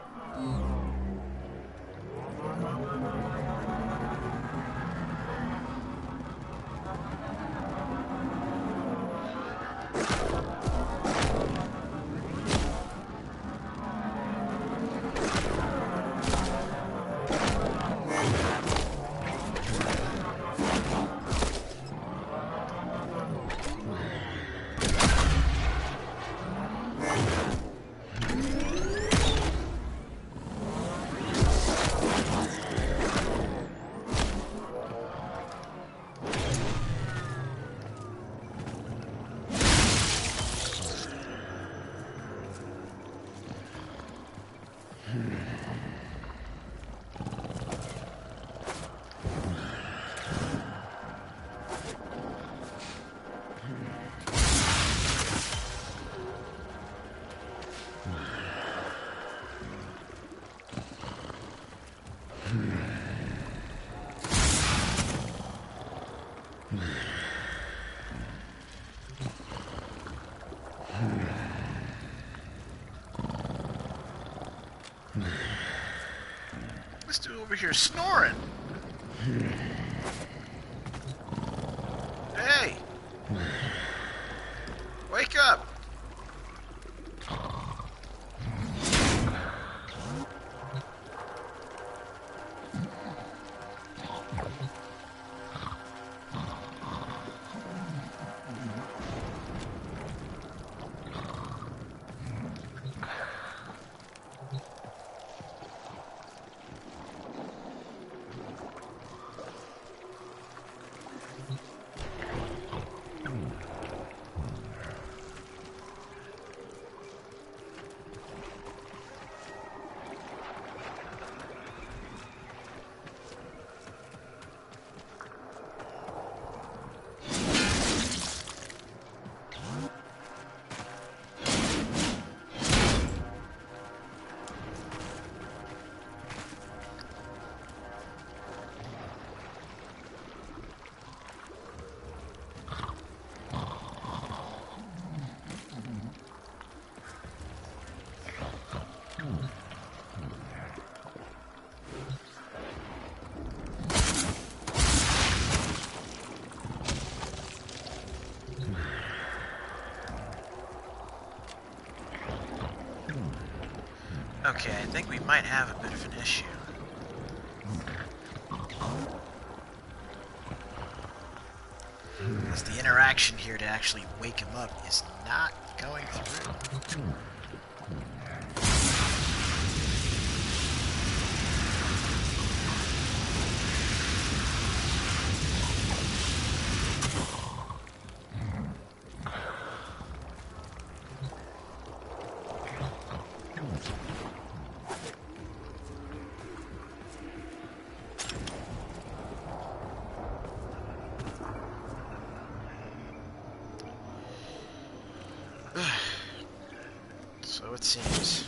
This dude over here snoring. Hey! Wake up! Okay, I think we might have a bit of an issue. Because the interaction here to actually wake him up is not going through. So it seems.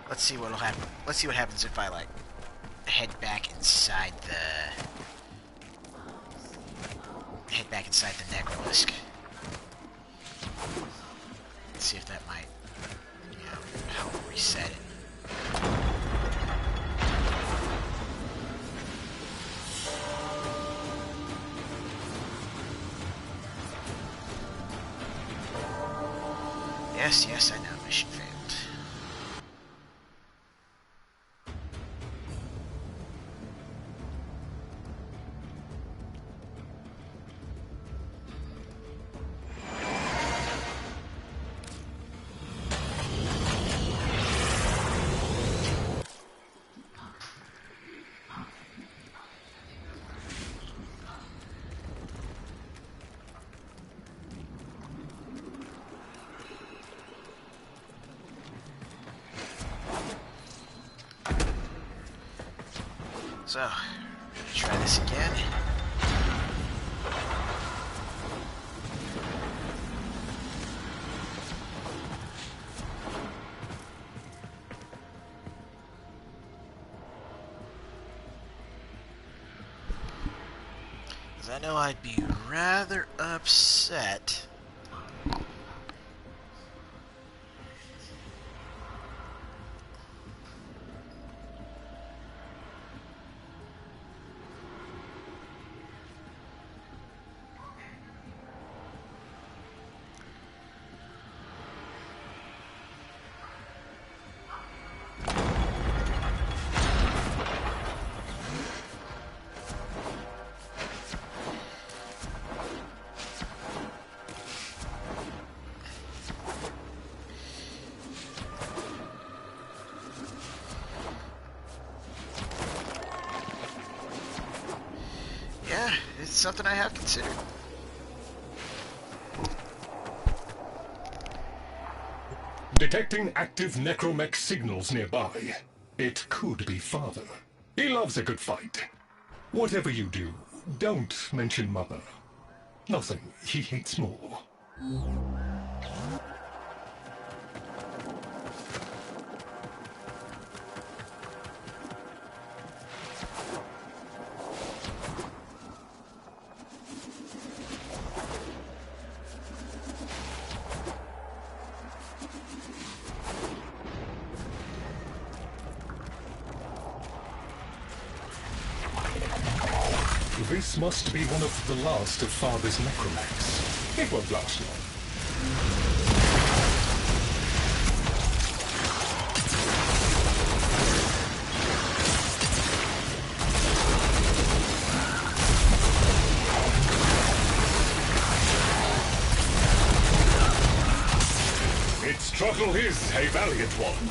Let's see what'll happen. Let's see what happens if I like head back inside the necrolisk. Let's see if that might, help reset it. Yes, I know. Mission failed. So, try this again. Because I know I'd be rather upset. Yeah, it's something I have considered. Detecting active necromech signals nearby. It could be Father. He loves a good fight. Whatever you do, don't mention Mother. Nothing he hates more. This must be one of the last of Father's necromechs. It won't last long. Its struggle is a valiant one,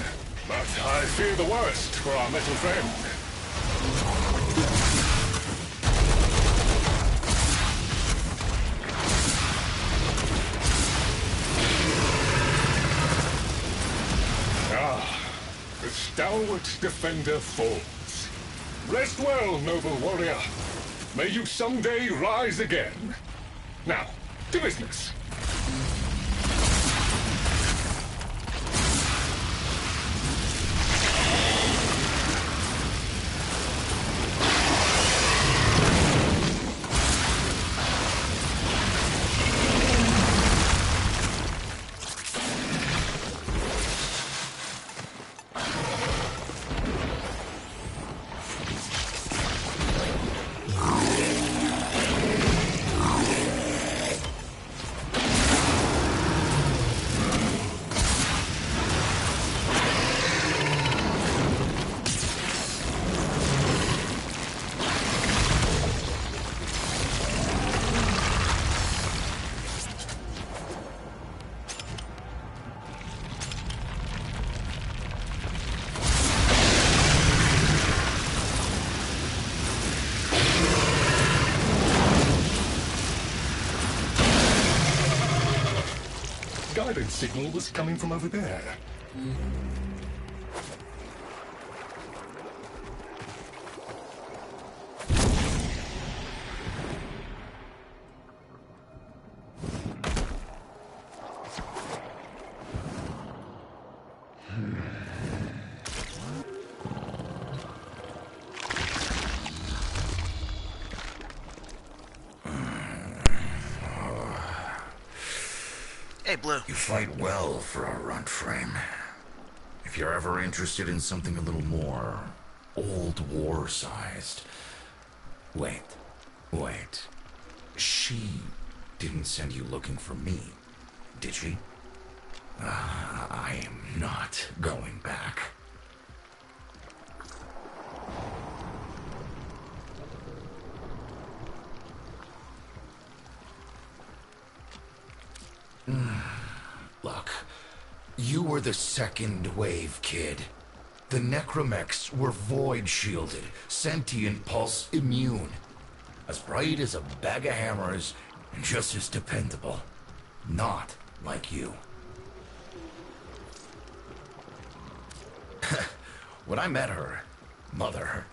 but I fear the worst for our metal friend. stalwart defender falls. Rest well, noble warrior. May you someday rise again. Now, to business. Guidance signal was coming from over there. Hey, Blue. You fight well for a runt frame. If you're ever interested in something a little more old war-sized... Wait. She didn't send you looking for me, did she? I am not going back. Look, you were the second wave, kid. The necromechs were void-shielded, sentient pulse immune. As bright as a bag of hammers, and just as dependable. Not like you. When I met her, Mother,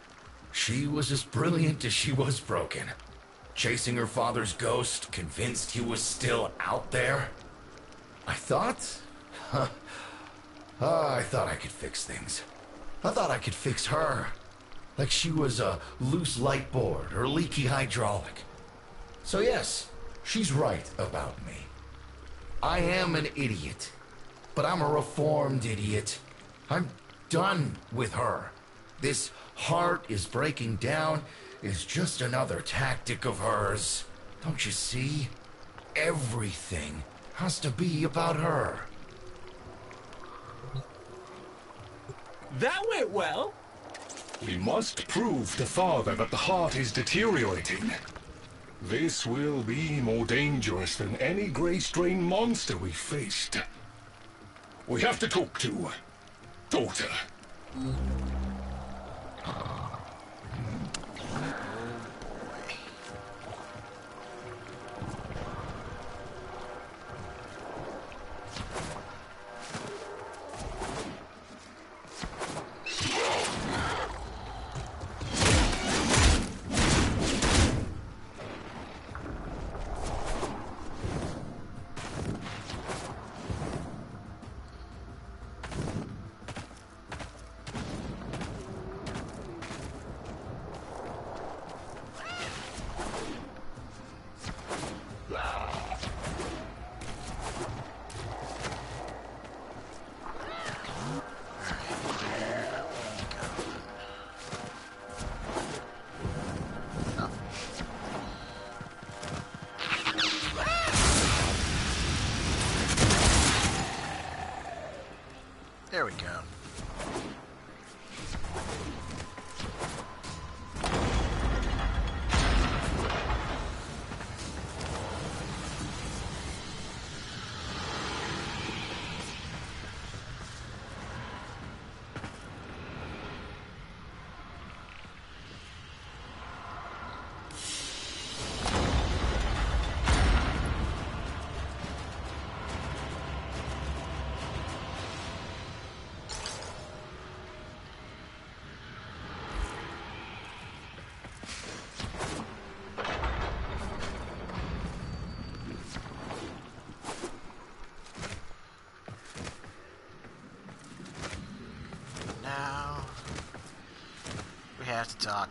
she was as brilliant as she was broken. Chasing her father's ghost, convinced he was still out there. I thought I could fix things. I thought I could fix her. Like she was a loose light board or leaky hydraulic. So yes, she's right about me. I am an idiot, but I'm a reformed idiot. I'm done with her. This heart is breaking down is just another tactic of hers. Don't you see? Everything has to be about her. That went well. We must prove to Father that the heart is deteriorating. This will be more dangerous than any gray-strain monster we faced. We have to talk to Daughter. There we go. to talk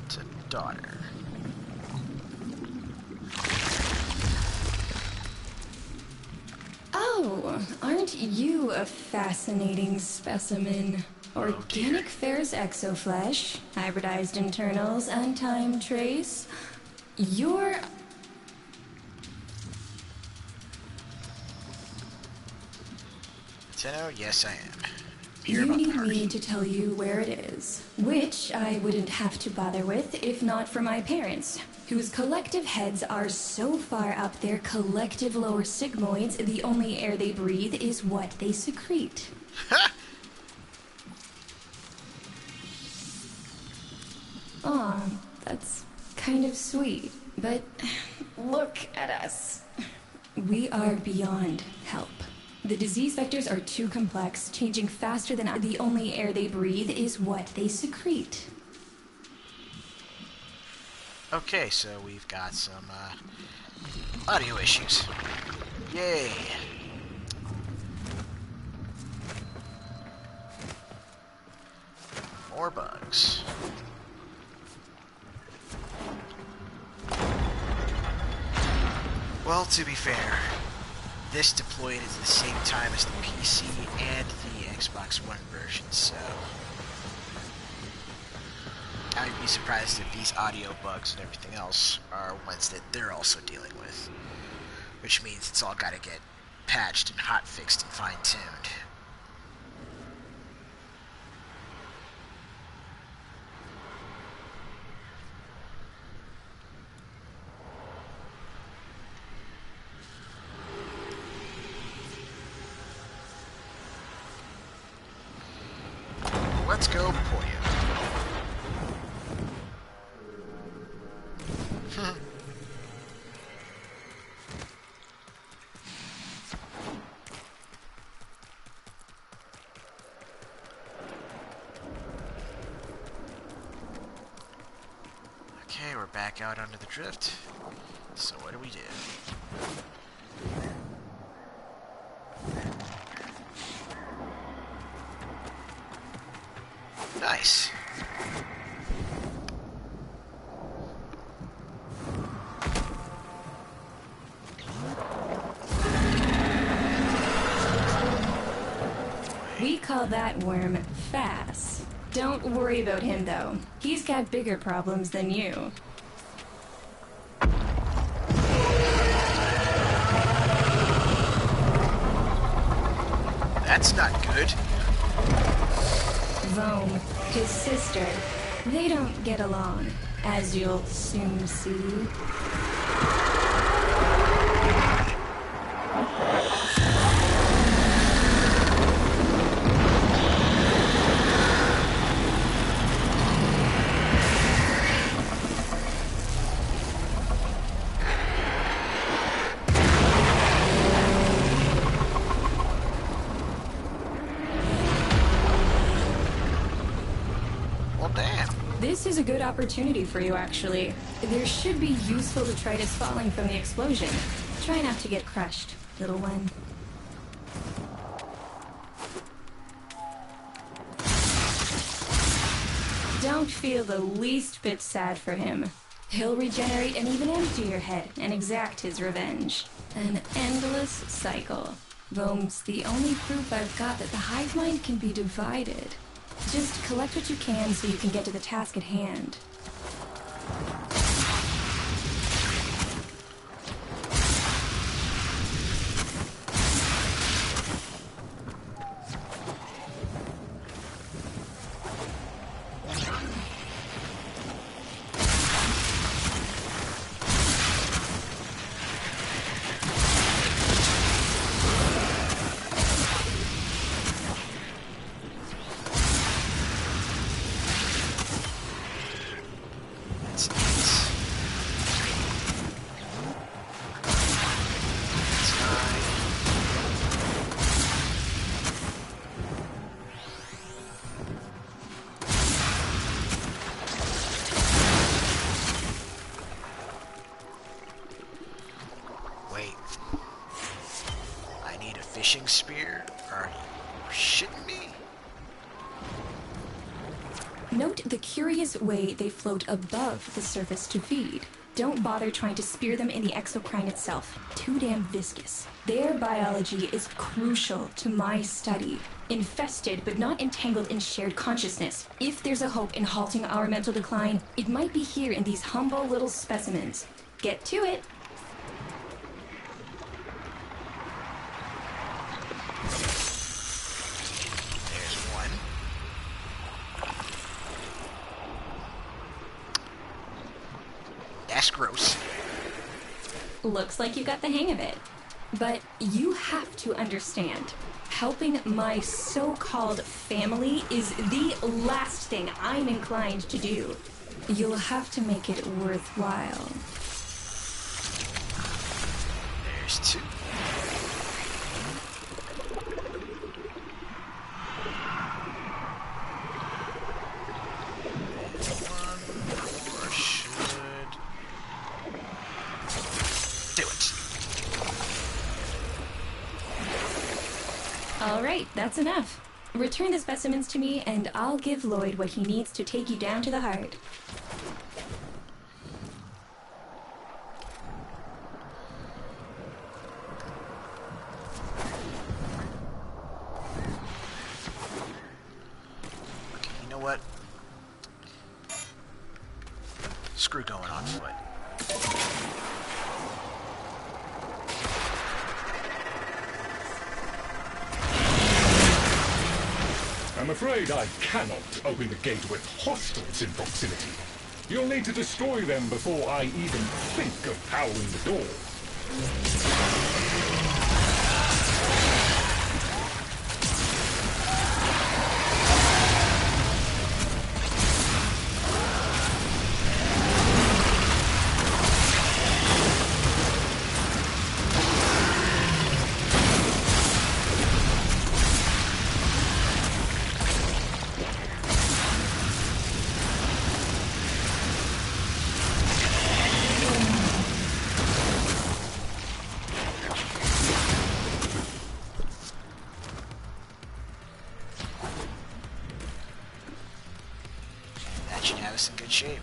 to daughter. Oh, aren't you a fascinating specimen? Organic ferrous exoflesh, hybridized internals, untimed trace. You're... Tenno, yes I am. You need me to tell you where it is, which I wouldn't have to bother with if not for my parents, whose collective heads are so far up their collective lower sigmoids, the only air they breathe is what they secrete. Aw, that's kind of sweet, but look at us. We are beyond help. The disease vectors are too complex, changing faster than the only air they breathe is what they secrete. Okay, so we've got some audio issues. Yay! More bugs. Well, to be fair, this deployed at the same time as the PC and the Xbox One version, so I'd be surprised if these audio bugs and everything else are ones that they're also dealing with, which means it's all got to get patched and hotfixed and fine-tuned. Let's go Poyo. Okay, we're back out onto the drift. So what do we do? Nice. We call that worm fast. Don't worry about him though. He's got bigger problems than you. That's not good. Rome, his sister, they don't get along, as you'll soon see. This is a good opportunity for you, actually. There should be useful detritus falling from the explosion. Try not to get crushed, little one. Don't feel the least bit sad for him. He'll regenerate and even empty your head and exact his revenge. An endless cycle. Rome's the only proof I've got that the hive mind can be divided. Just collect what you can so you can get to the task at hand. Fishing spear? Are you shitting me? Note the curious way they float above the surface to feed. Don't bother trying to spear them in the exocrine itself. Too damn viscous. Their biology is crucial to my study. Infested but not entangled in shared consciousness. If there's a hope in halting our mental decline, it might be here in these humble little specimens. Get to it! There's one. That's gross. Looks like you got the hang of it. But you have to understand, helping my so-called family is the last thing I'm inclined to do. You'll have to make it worthwhile. There's two. One more should do it. All right, that's enough. Return the specimens to me, and I'll give Lloyd what he needs to take you down to the heart. Okay, you know what? Screw going on foot. I'm afraid I cannot open the gate with hostiles in proximity. You'll need to destroy them before I even think of powering the door. That should have us in good shape.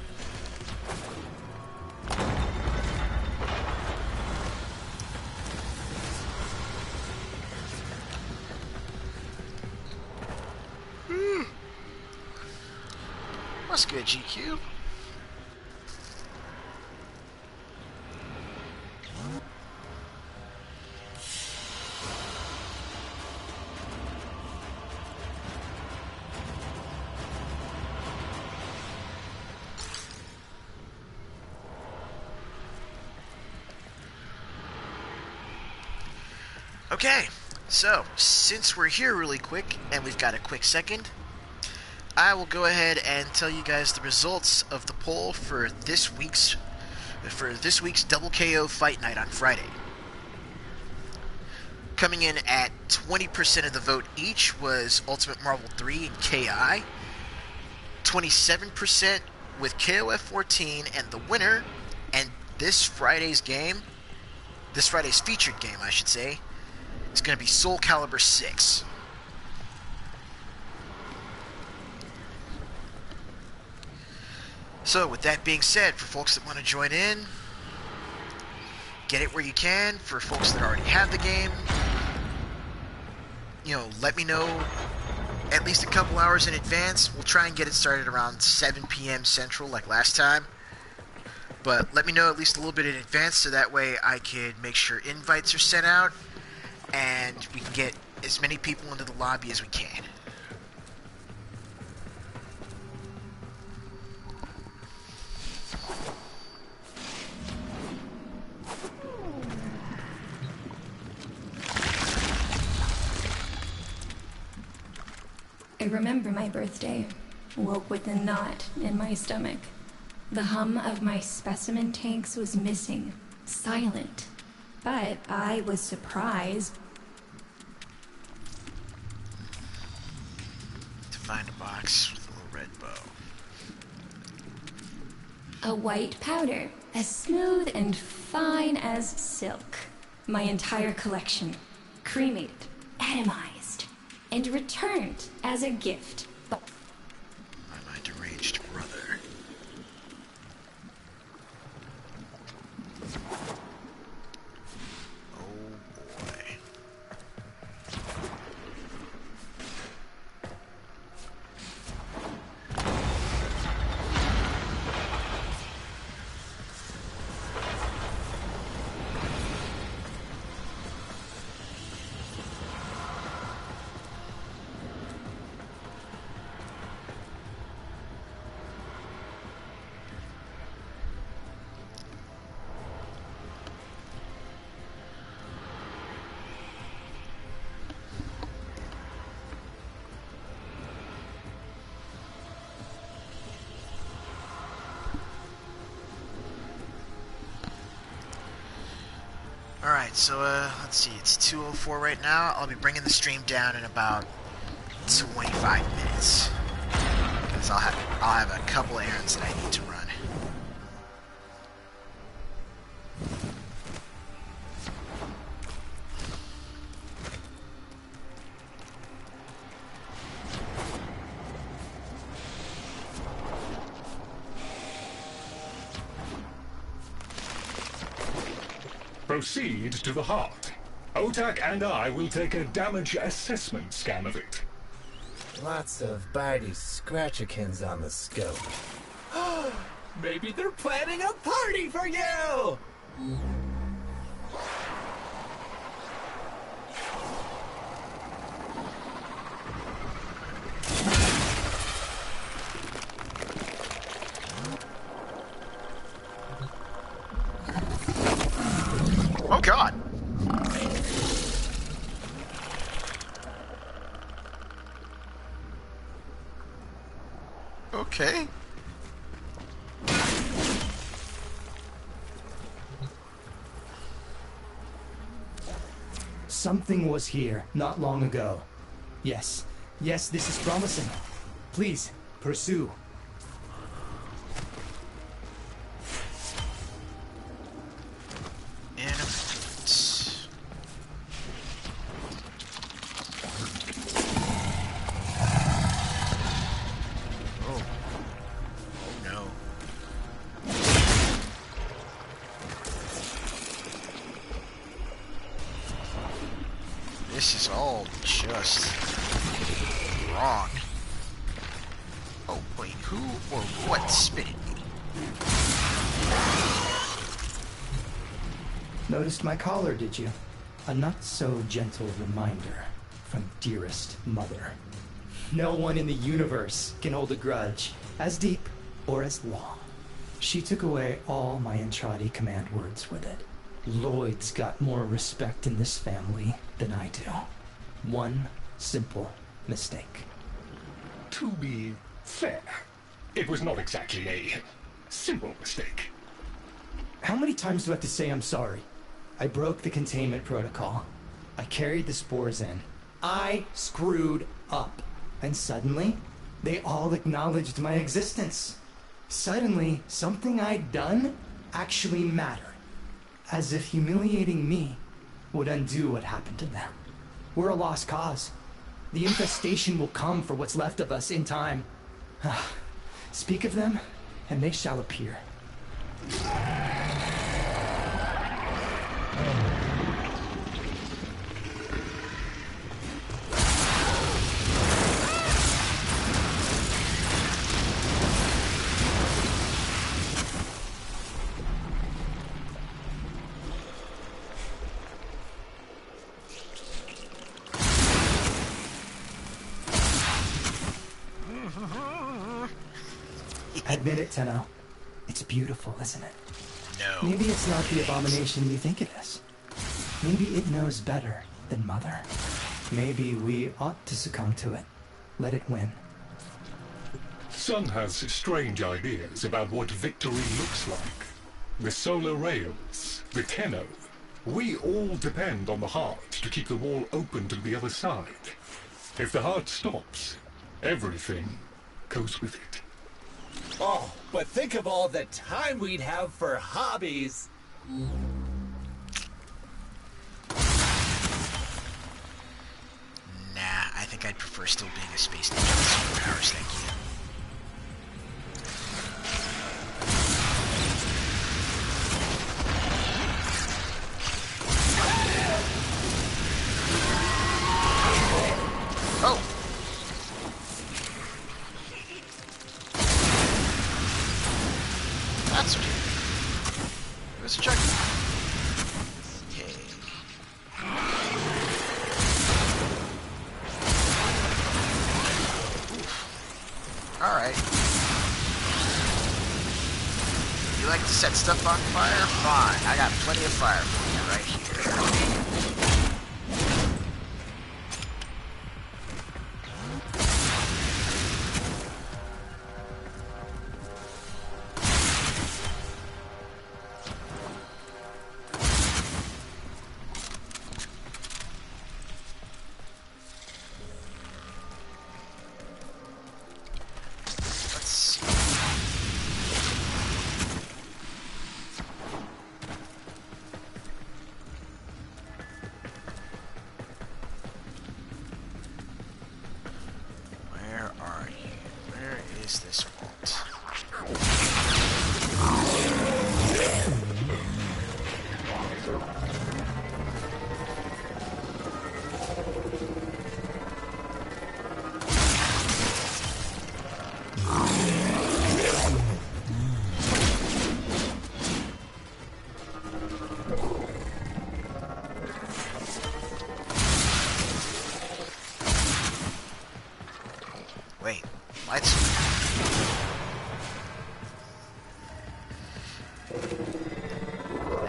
What's good, GQ? Okay, so since we're here really quick and we've got a quick second, I will go ahead and tell you guys the results of the poll for this week's double KO fight night on Friday. Coming in at 20% of the vote each was Ultimate Marvel 3 and KI, 27% with KOF 14, and the winner, and this Friday's featured game, I should say, is going to be Soul Calibur 6. So, with that being said, for folks that want to join in, get it where you can. For folks that already have the game, let me know at least a couple hours in advance. We'll try and get it started around 7 p.m. Central like last time. But let me know at least a little bit in advance so that way I could make sure invites are sent out and we can get as many people into the lobby as we can. I remember my birthday. Woke with a knot in my stomach. The hum of my specimen tanks was missing. Silent. But I was surprised to find a box with a little red bow. A white powder, as smooth and fine as silk. My entire collection. Cremated, atomized, and returned as a gift. My mind deranged. Alright, so let's see, it's 2:04 right now. I'll be bringing the stream down in about 25 minutes. Because I'll have a couple errands that I need to run. Proceed to the heart. Otak and I will take a damage assessment scan of it. Lots of bitey scratchikins on the scope. Maybe they're planning a party for you! Oh god! Okay. Something was here not long ago. Yes, yes, this is promising. Please, pursue. This is all just wrong. Oh wait, who or what spitted me? Noticed my collar, did you? A not-so-gentle reminder from dearest mother. No one in the universe can hold a grudge as deep or as long. She took away all my Entradi command words with it. Lloyd's got more respect in this family than I do. One simple mistake. To be fair, it was not exactly a simple mistake. How many times do I have to say I'm sorry? I broke the containment protocol. I carried the spores in. I screwed up. And suddenly, they all acknowledged my existence. Suddenly, something I'd done actually mattered. As if humiliating me would undo what happened to them. We're a lost cause. The infestation will come for what's left of us in time. Speak of them, and they shall appear. Admit it, Tenno. It's beautiful, isn't it? No. Maybe it's not the abomination you think it is. Maybe it knows better than Mother. Maybe we ought to succumb to it. Let it win. Sun has strange ideas about what victory looks like. The solar rails, the Tenno. We all depend on the heart to keep the wall open to the other side. If the heart stops, everything goes with it. Oh, but think of all the time we'd have for hobbies. Nah, I think I'd prefer still being a space ninja with superpowers, thank you. Oh! That's what it was a check. Okay. Alright. You like to set stuff on fire? Fine. I got plenty of fire for you right here.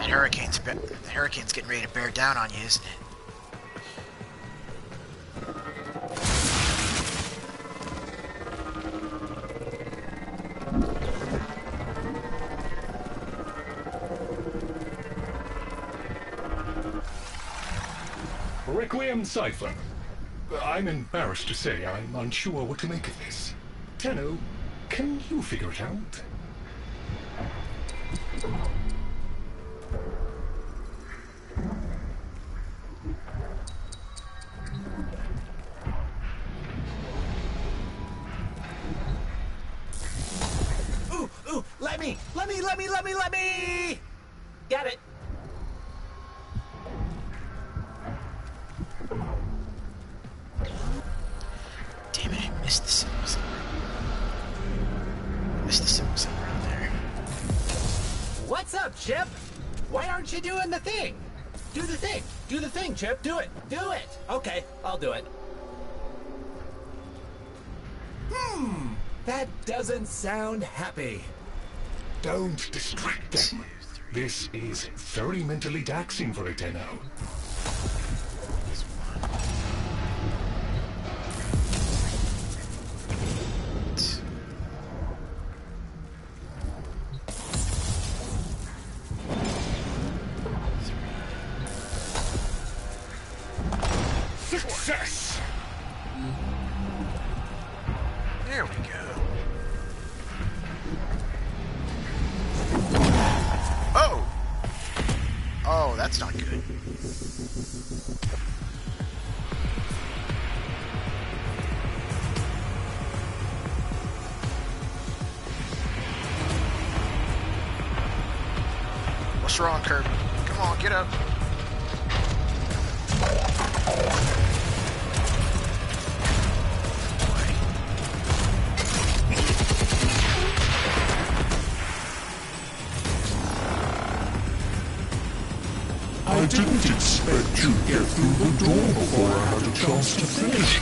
The hurricane's getting ready to bear down on you, isn't it? Requiem Cipher. I'm embarrassed to say I'm unsure what to make of this. Tenno, can you figure it out? Ooh, let me! Got it. Damn it, I missed the symbols. Missed the symbols around there. What's up, Chip? Why aren't you doing the thing? Do the thing. Do the thing, Chip. Do it. Do it. Okay, I'll do it. That doesn't sound happy. Don't distract them. This is very mentally taxing for a Tenno. Success! There we go. Oh! Oh, that's not good. What's wrong, Kirby? Come on, get up. I didn't expect to get through the door before I had a chance to finish.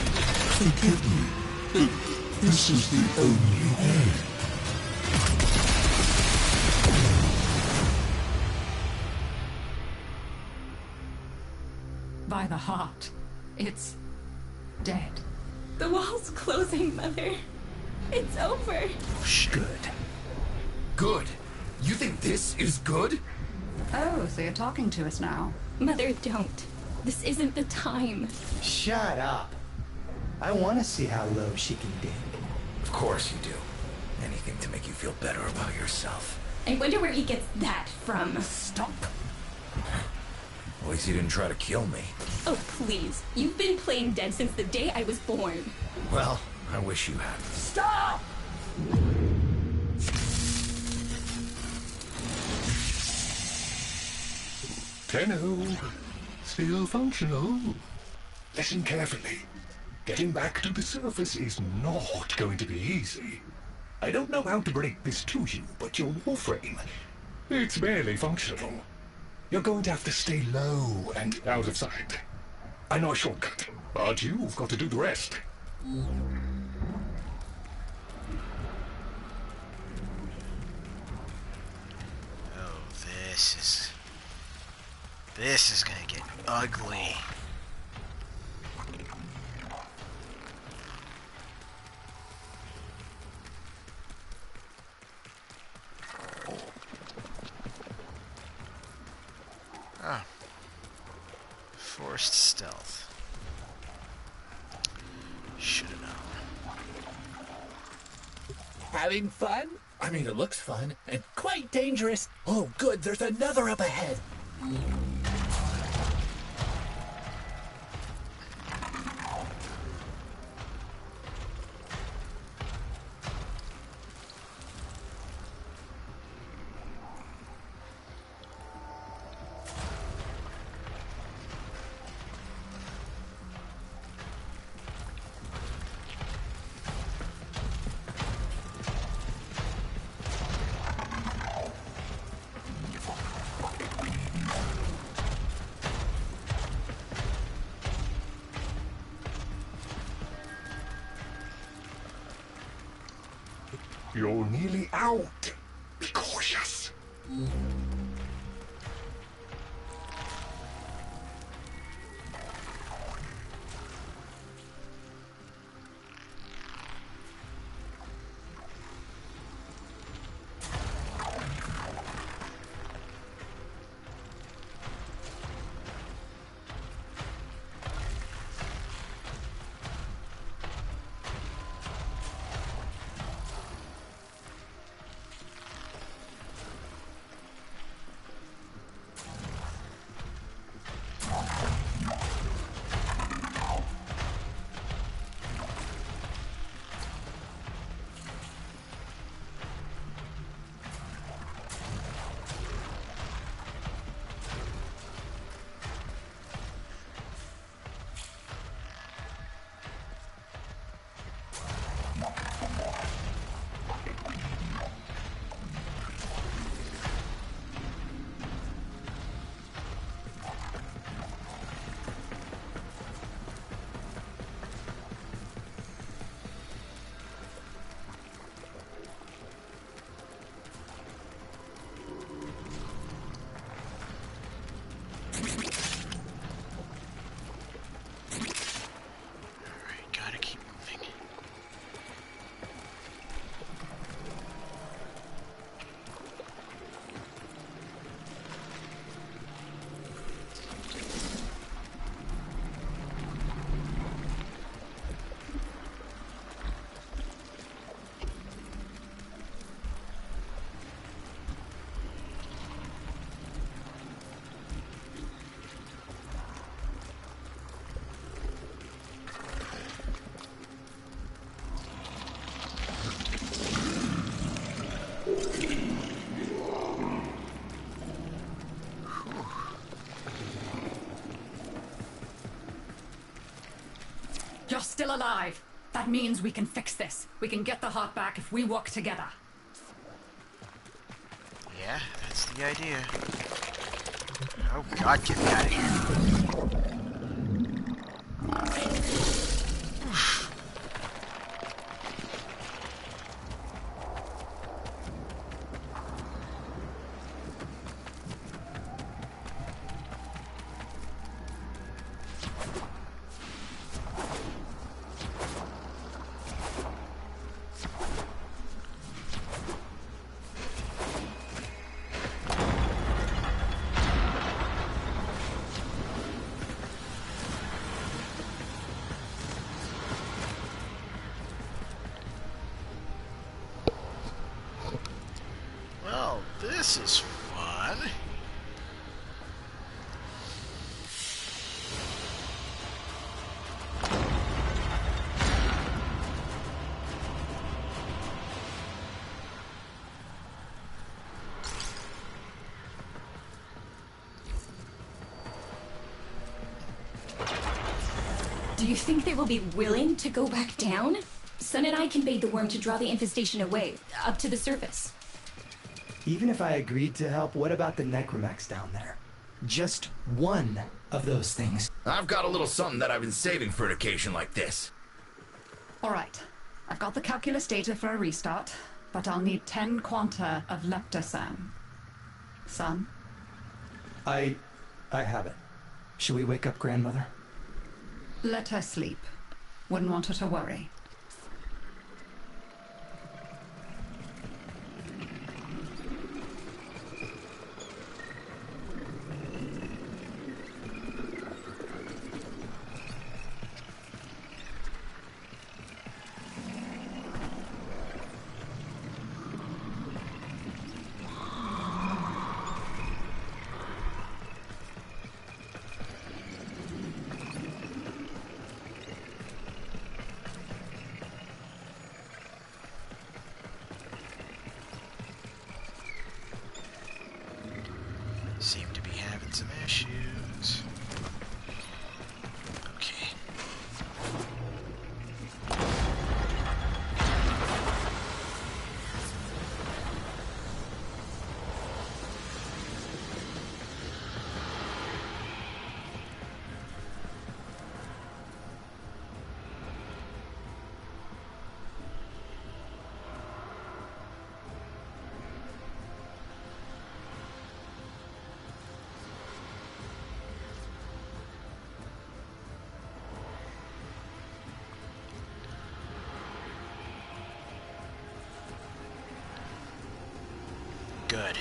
Forgive me. This is the only way. By the heart. It's dead. The wall's closing, Mother. It's over. Good. Good? You think this is good? Oh, so you're talking to us now. Mother, don't. This isn't the time. Shut up. I want to see how low she can dig. Of course you do. Anything to make you feel better about yourself. I wonder where he gets that from. Stop. At least you didn't try to kill me. Oh, please. You've been playing dead since the day I was born. Well, I wish you had. Stop! Tenno, still functional. Listen carefully. Getting back to the surface is not going to be easy. I don't know how to break this to you, but your Warframe, it's barely functional. You're going to have to stay low and out of sight. I know a shortcut, but you've got to do the rest. Oh, this is gonna get ugly. Oh. Forced stealth. Should've known. Having fun? I mean, it looks fun and quite dangerous. Oh, good, there's another up ahead. You're nearly out. Be cautious. still alive. That means we can fix this. We can get the heart back if we work together. Yeah, that's the idea. Oh god, get me out of here. This is fun. Do you think they will be willing to go back down? Sun and I can bait the worm to draw the infestation away, up to the surface. Even if I agreed to help, what about the necromax down there? Just one of those things. I've got a little something that I've been saving for an occasion like this. All right. I've got the calculus data for a restart, but I'll need 10 quanta of leptosam. Son? I have it. Should we wake up grandmother? Let her sleep. Wouldn't want her to worry. Seem to be having some issues. Okay. Good.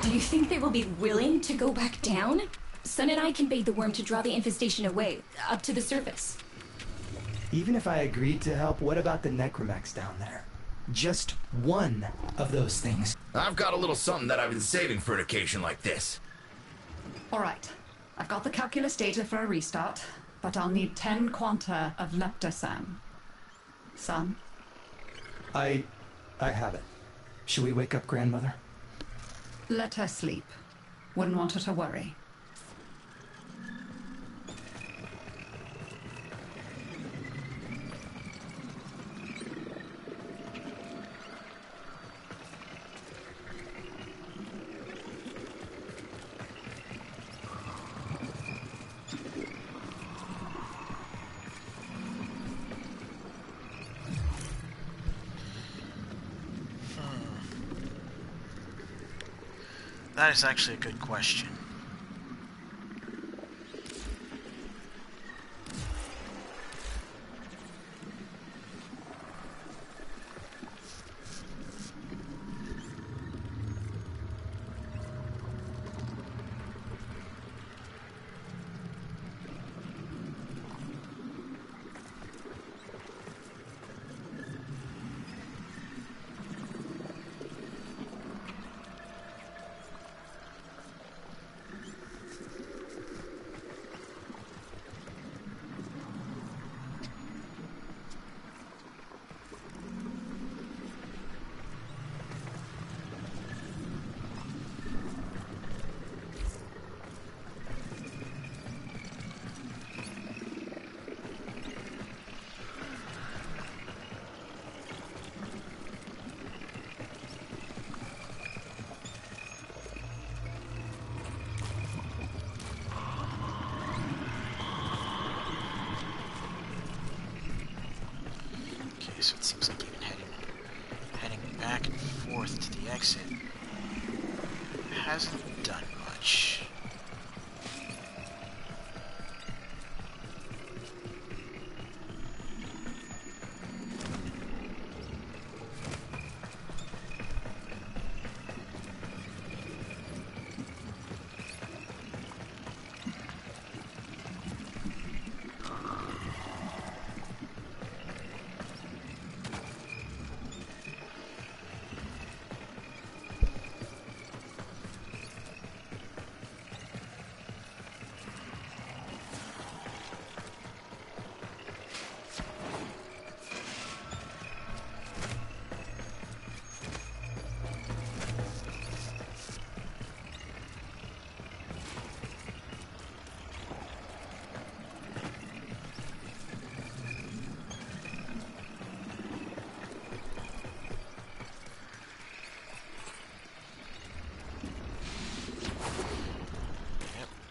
Do you think they will be willing to go back down? Sun and I can bait the worm to draw the infestation away, up to the surface. Even if I agreed to help, what about the necromax down there? Just one of those things. I've got a little something that I've been saving for an occasion like this. All right. I've got the calculus data for a restart, but I'll need 10 quanta of leptosam. Son? I have it. Should we wake up grandmother? Let her sleep. Wouldn't want her to worry. That is actually a good question. so it seems like even heading back and forth to the exit hasn't done much.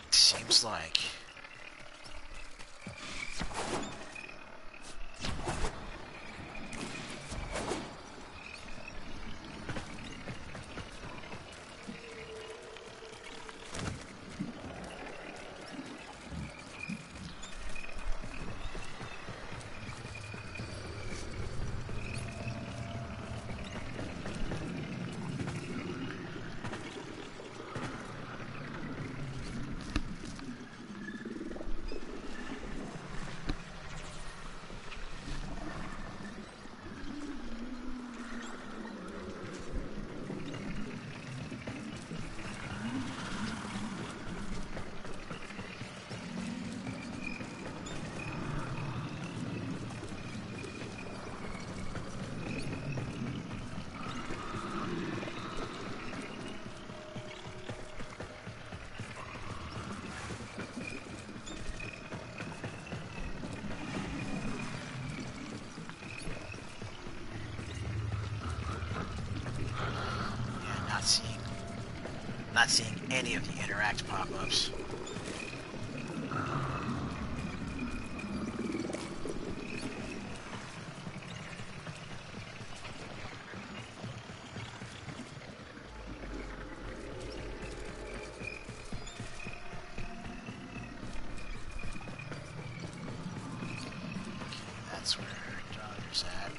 Seems like. Not seeing any of the interact pop-ups. That's where Dodger's at.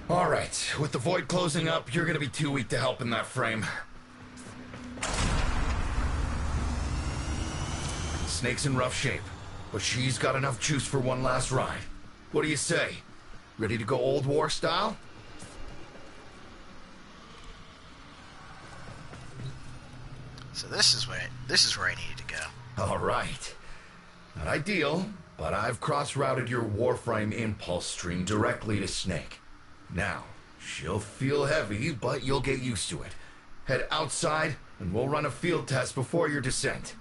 Alright, with the void closing up, you're gonna be too weak to help in that frame. Snake's in rough shape, but she's got enough juice for one last ride. What do you say? Ready to go old war style? So this is where I needed to go. Alright. Not ideal, but I've cross-routed your Warframe impulse stream directly to Snake. Now, she'll feel heavy, but you'll get used to it. Head outside, and we'll run a field test before your descent.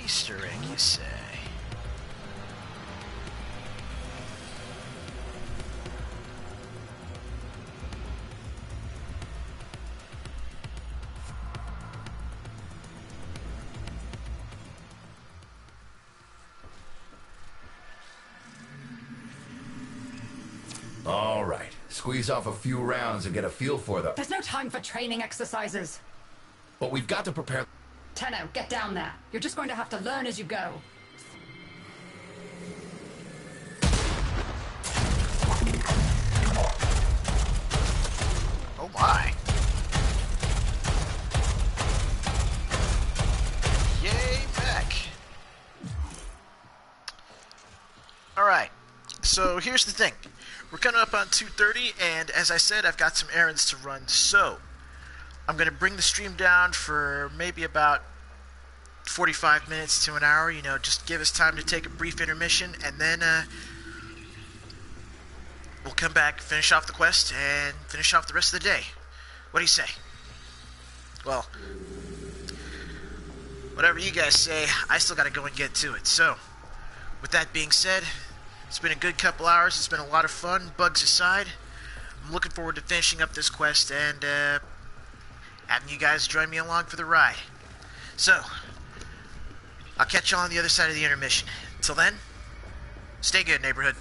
Easter egg, you say? All right, squeeze off a few rounds and get a feel for the... There's no time for training exercises. But we've got to prepare... Tenno, get down there. You're just going to have to learn as you go. So here's the thing. We're coming up on 2:30, and as I said, I've got some errands to run. So I'm going to bring the stream down for maybe about 45 minutes to an hour. You know, just give us time to take a brief intermission, and then we'll come back, finish off the quest, and finish off the rest of the day. What do you say? Well, whatever you guys say, I still got to go and get to it. So, with that being said, it's been a good couple hours. It's been a lot of fun, bugs aside. I'm looking forward to finishing up this quest and having you guys join me along for the ride. So, I'll catch you on the other side of the intermission. Till then, stay good, neighborhood.